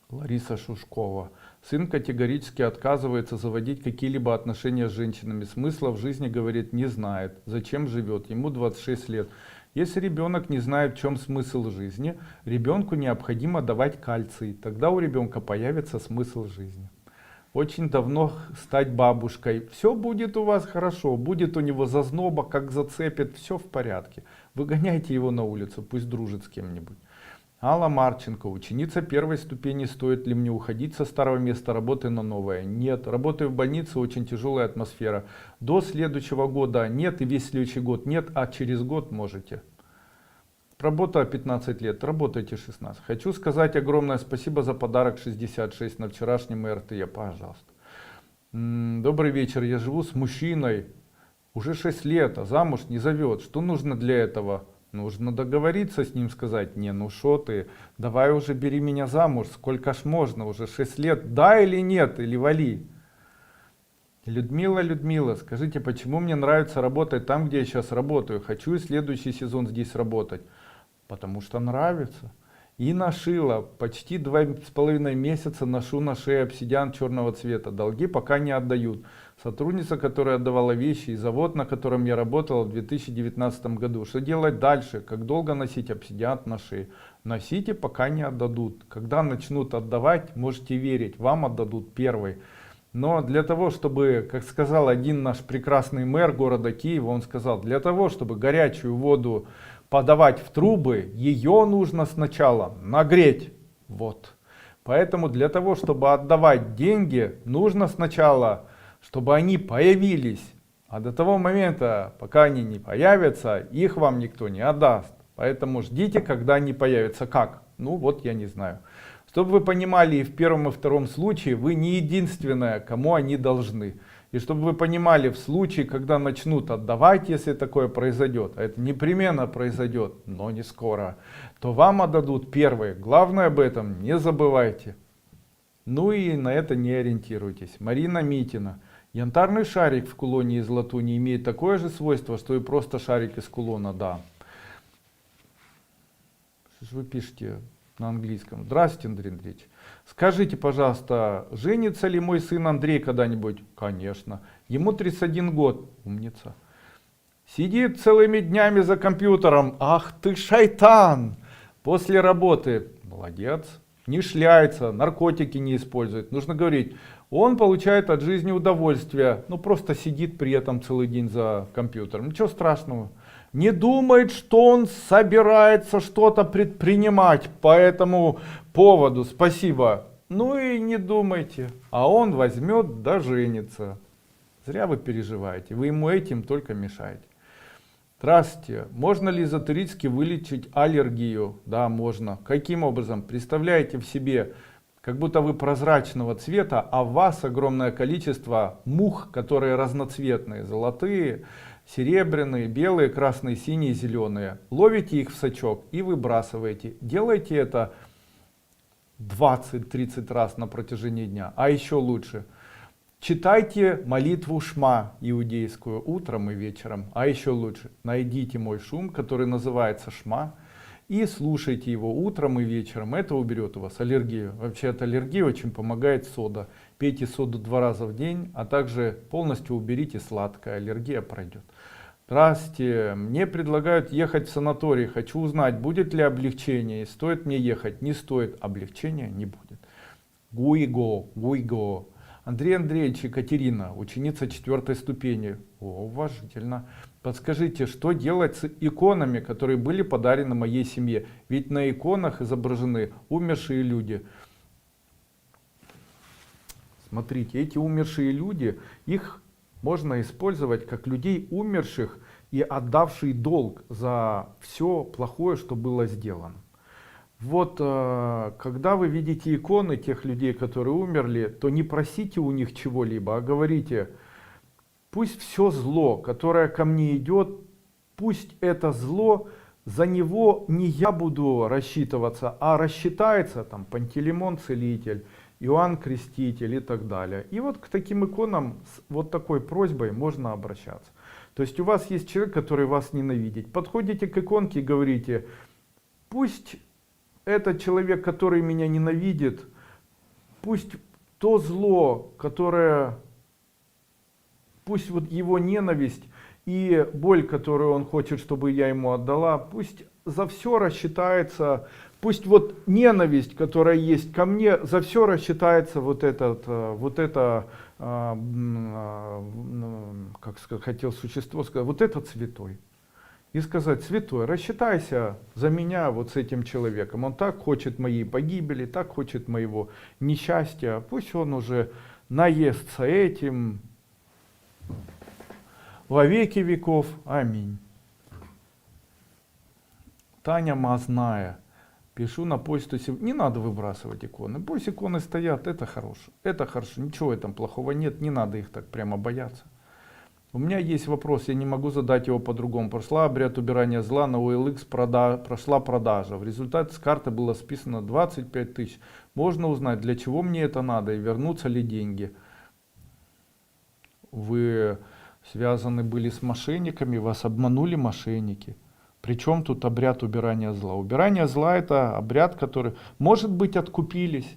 Лариса Шушкова. Сын категорически отказывается заводить какие-либо отношения с женщинами. Смысла в жизни, говорит, не знает. Зачем живет? Ему 26 лет. Если ребенок не знает, в чем смысл жизни, ребенку необходимо давать кальций. Тогда у ребенка появится смысл жизни. Очень давно стать бабушкой. Все будет у вас хорошо. Будет у него зазноба, как зацепит. Все в порядке. Выгоняйте его на улицу, пусть дружит с кем-нибудь. Алла Марченко. Ученица первой ступени. Стоит ли мне уходить со старого места работы на новое? Нет. Работаю в больнице, очень тяжелая атмосфера. До следующего года нет, и весь следующий год нет, а через год можете. Работа 15 лет, работайте 16. Хочу сказать огромное спасибо за подарок 66 на вчерашнем РТЕ, пожалуйста. Добрый вечер, я живу с мужчиной уже 6 лет, а замуж не зовет. Что нужно для этого? Нужно договориться с ним, сказать, не, ну шо ты, давай уже бери меня замуж, сколько ж можно, уже 6 лет, да или нет, или вали. Людмила, скажите, почему мне нравится работать там, где я сейчас работаю, хочу и следующий сезон здесь работать? Потому что нравится. И нашила, почти 2,5 месяца ношу на шее обсидиан черного цвета, долги пока не отдают. Сотрудница, которая отдавала вещи, и завод, на котором я работала в 2019 году. Что делать дальше? Как долго носить обсидиан на шее? Носите, пока не отдадут. Когда начнут отдавать, можете верить, вам отдадут первый. Но для того, чтобы, как сказал один наш прекрасный мэр города Киева, он сказал, для того, чтобы горячую воду подавать в трубы, ее нужно сначала нагреть. Вот. Поэтому для того, чтобы отдавать деньги, нужно сначала, чтобы они появились. А до того момента, пока они не появятся, их вам никто не отдаст. Поэтому ждите, когда они появятся. Как? Ну вот я не знаю. Чтобы вы понимали, и в первом и втором случае вы не единственная, кому они должны. И чтобы вы понимали, в случае, когда начнут отдавать, если такое произойдет, а это непременно произойдет, но не скоро, то вам отдадут первые. Главное об этом не забывайте. Ну и на это не ориентируйтесь. Марина Митина. Янтарный шарик в кулоне из латуни имеет такое же свойство, что и просто шарик из кулона, да. Что же вы пишете на английском? Здравствуйте, Андрей Андреевич. Скажите, пожалуйста, женится ли мой сын Андрей когда-нибудь? Конечно. Ему 31 год. Умница. Сидит целыми днями за компьютером. Ах ты шайтан! После работы. Молодец. не шляется, наркотики не использует. Нужно говорить, он получает от жизни удовольствие, ну просто сидит при этом целый день за компьютером. Ничего страшного. Не думает, что он собирается что-то предпринимать по этому поводу. Спасибо. Ну и не думайте. А он возьмет да женится. Зря вы переживаете. Вы ему этим только мешаете. Здравствуйте. Можно ли эзотерически вылечить аллергию? Да, можно. Каким образом? Представляете в себе, как будто вы прозрачного цвета, а в вас огромное количество мух, которые разноцветные. Золотые, серебряные, белые, красные, синие, зеленые. Ловите их в сачок и выбрасываете. Делайте это 20-30 раз на протяжении дня. А еще лучше. Читайте молитву Шма иудейскую утром и вечером. А еще лучше. Найдите мой шум, который называется Шма. И слушайте его утром и вечером. Это уберет у вас аллергию. Вообще от аллергии очень помогает сода. Пейте соду 2 раза в день, а также полностью уберите сладкое. Аллергия пройдет. Здравствуйте. Мне предлагают ехать в санаторий. Хочу узнать, будет ли облегчение. Стоит мне ехать? Не стоит. Облегчения не будет. Гуйго, гуйго. Андрей Андреевич, Екатерина, ученица 4 ступени. О, уважительно. Подскажите, что делать с иконами, которые были подарены моей семье? Ведь на иконах изображены умершие люди. Смотрите, эти умершие люди, их можно использовать как людей умерших и отдавший долг за все плохое, что было сделано. Вот когда вы видите иконы тех людей, которые умерли, то не просите у них чего-либо, а говорите: пусть все зло, которое ко мне идет, пусть это зло, за него не я буду рассчитываться, а рассчитается там Пантелеймон Целитель, Иоанн Креститель и так далее. И вот к таким иконам с вот такой просьбой можно обращаться. То есть у вас есть человек, который вас ненавидит. Подходите к иконке и говорите: пусть этот человек, который меня ненавидит, пусть то зло, которое, пусть вот его ненависть и боль, которую он хочет, чтобы я ему отдала, пусть за все рассчитается, пусть вот ненависть, которая есть ко мне, за все рассчитается вот это, как сказать, хотел существо сказать, вот этот святой. И сказать: святой, рассчитайся за меня вот с этим человеком. Он так хочет моей погибели, так хочет моего несчастья. Пусть он уже наестся этим во веки веков. Аминь. Таня Мазная. Пишу на почту. Не надо выбрасывать иконы. Пусть иконы стоят, это хорошо. Это хорошо. Ничего в этом плохого нет. Не надо их так прямо бояться. У меня есть вопрос, я не могу задать его по-другому. Прошла обряд убирания зла, на OLX прошла продажа. В результате с карты было списано 25 тысяч. Можно узнать, для чего мне это надо и вернутся ли деньги? Вы связаны были с мошенниками, вас обманули мошенники. Причем тут обряд убирания зла? Убирание зла — это обряд, который, может быть, откупились.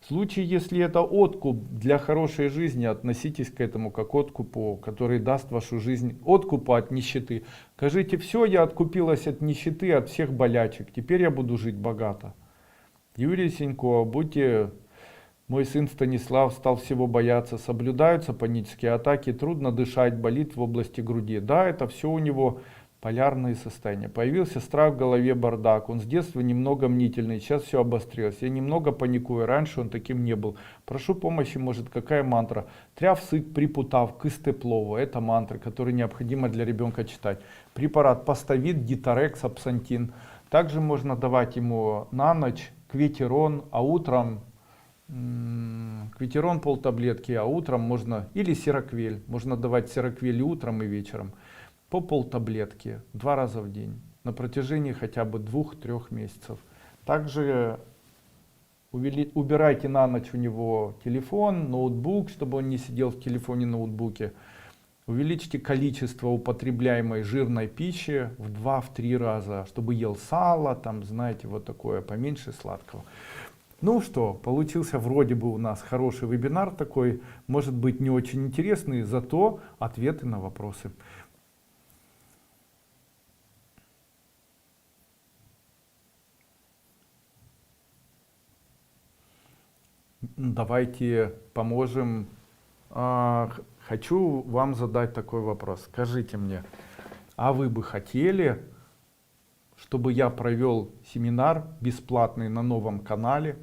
В случае, если это откуп для хорошей жизни, относитесь к этому как откупу, который даст вашу жизнь, откупу от нищеты. Скажите: все, я откупилась от нищеты, от всех болячек, теперь я буду жить богато. Юрий Сенько, будьте, мой сын Станислав стал всего бояться, соблюдаются панические атаки, трудно дышать, болит в области груди. Да, это все у него полярные состояния. Появился страх в голове, бардак. Он с детства немного мнительный, сейчас все обострилось. Я немного паникую, раньше он таким не был. Прошу помощи, может, какая мантра? Тряв, сык, припутав, кыстеплову. Это мантры, которые необходимо для ребенка читать. Препарат Паставит, Дитарекс, Апсантин. Также можно давать ему на ночь кветерон, а утром кветерон полтаблетки, а утром можно, или сироквель. Можно давать сироквель утром и вечером. По полтаблетки 2 раза в день на протяжении хотя бы 2-3 месяцев. Также убирайте на ночь у него телефон, ноутбук, чтобы он не сидел в телефоне, ноутбуке. Увеличьте количество употребляемой жирной пищи в 2-3 раза, чтобы ел сало, там, знаете, вот такое, поменьше сладкого. Ну что, получился вроде бы у нас хороший вебинар такой, может быть не очень интересный, зато ответы на вопросы. Давайте поможем. Хочу вам задать такой вопрос. Скажите мне, а вы бы хотели, чтобы я провел семинар бесплатный на новом канале,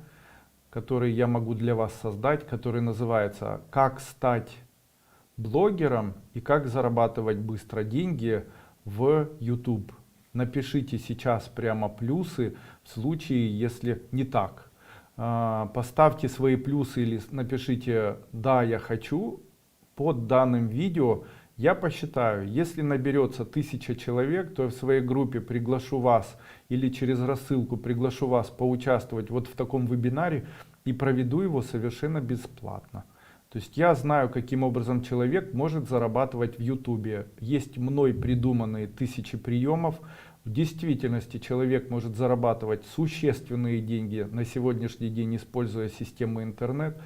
который я могу для вас создать, который называется «Как стать блогером и как зарабатывать быстро деньги в YouTube». Напишите сейчас прямо плюсы в случае, если не так. Поставьте свои плюсы или напишите «Да, я хочу» под данным видео. Я посчитаю, если наберется 1000 человек, то я в своей группе приглашу вас или через рассылку приглашу вас поучаствовать вот в таком вебинаре и проведу его совершенно бесплатно. То есть я знаю, каким образом человек может зарабатывать в YouTube. Есть мной придуманные 1000 приемов. В действительности человек может зарабатывать существенные деньги на сегодняшний день, используя систему интернет.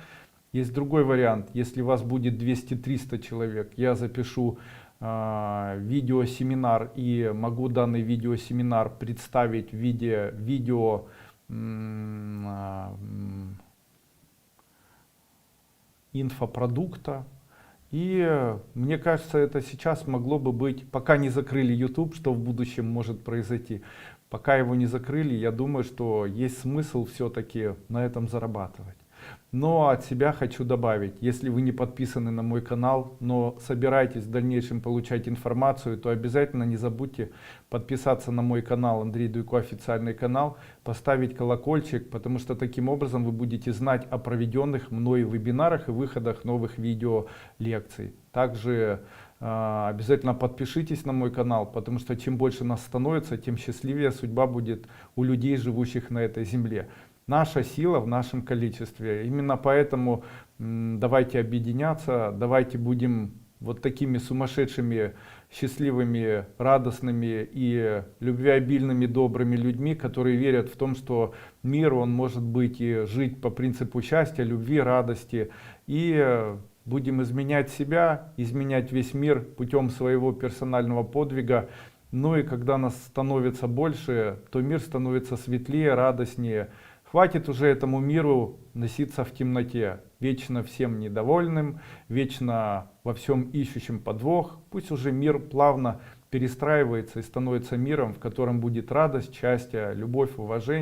Есть другой вариант. Если вас будет 200-300 человек, я запишу видеосеминар и могу данный видеосеминар представить в виде видео инфопродукта. И мне кажется, это сейчас могло бы быть, пока не закрыли YouTube, что в будущем может произойти. Пока его не закрыли, я думаю, что есть смысл все-таки на этом зарабатывать. Но от себя хочу добавить, если вы не подписаны на мой канал, но собираетесь в дальнейшем получать информацию, то обязательно не забудьте подписаться на мой канал, Андрей Дуйко официальный канал, поставить колокольчик, потому что таким образом вы будете знать о проведенных мной вебинарах и выходах новых видео лекций. Также обязательно подпишитесь на мой канал, потому что чем больше нас становится, тем счастливее судьба будет у людей, живущих на этой земле. Наша сила в нашем количестве. Именно поэтому давайте объединяться, давайте будем вот такими сумасшедшими, счастливыми, радостными и любвеобильными, добрыми людьми, которые верят в том, что мир, он может быть и жить по принципу счастья, любви, радости. И будем изменять себя, изменять весь мир путем своего персонального подвига. Ну и когда нас становится больше, то мир становится светлее, радостнее. Хватит уже этому миру носиться в темноте, вечно всем недовольным, вечно во всем ищущим подвох. Пусть уже мир плавно перестраивается и становится миром, в котором будет радость, счастье, любовь, уважение.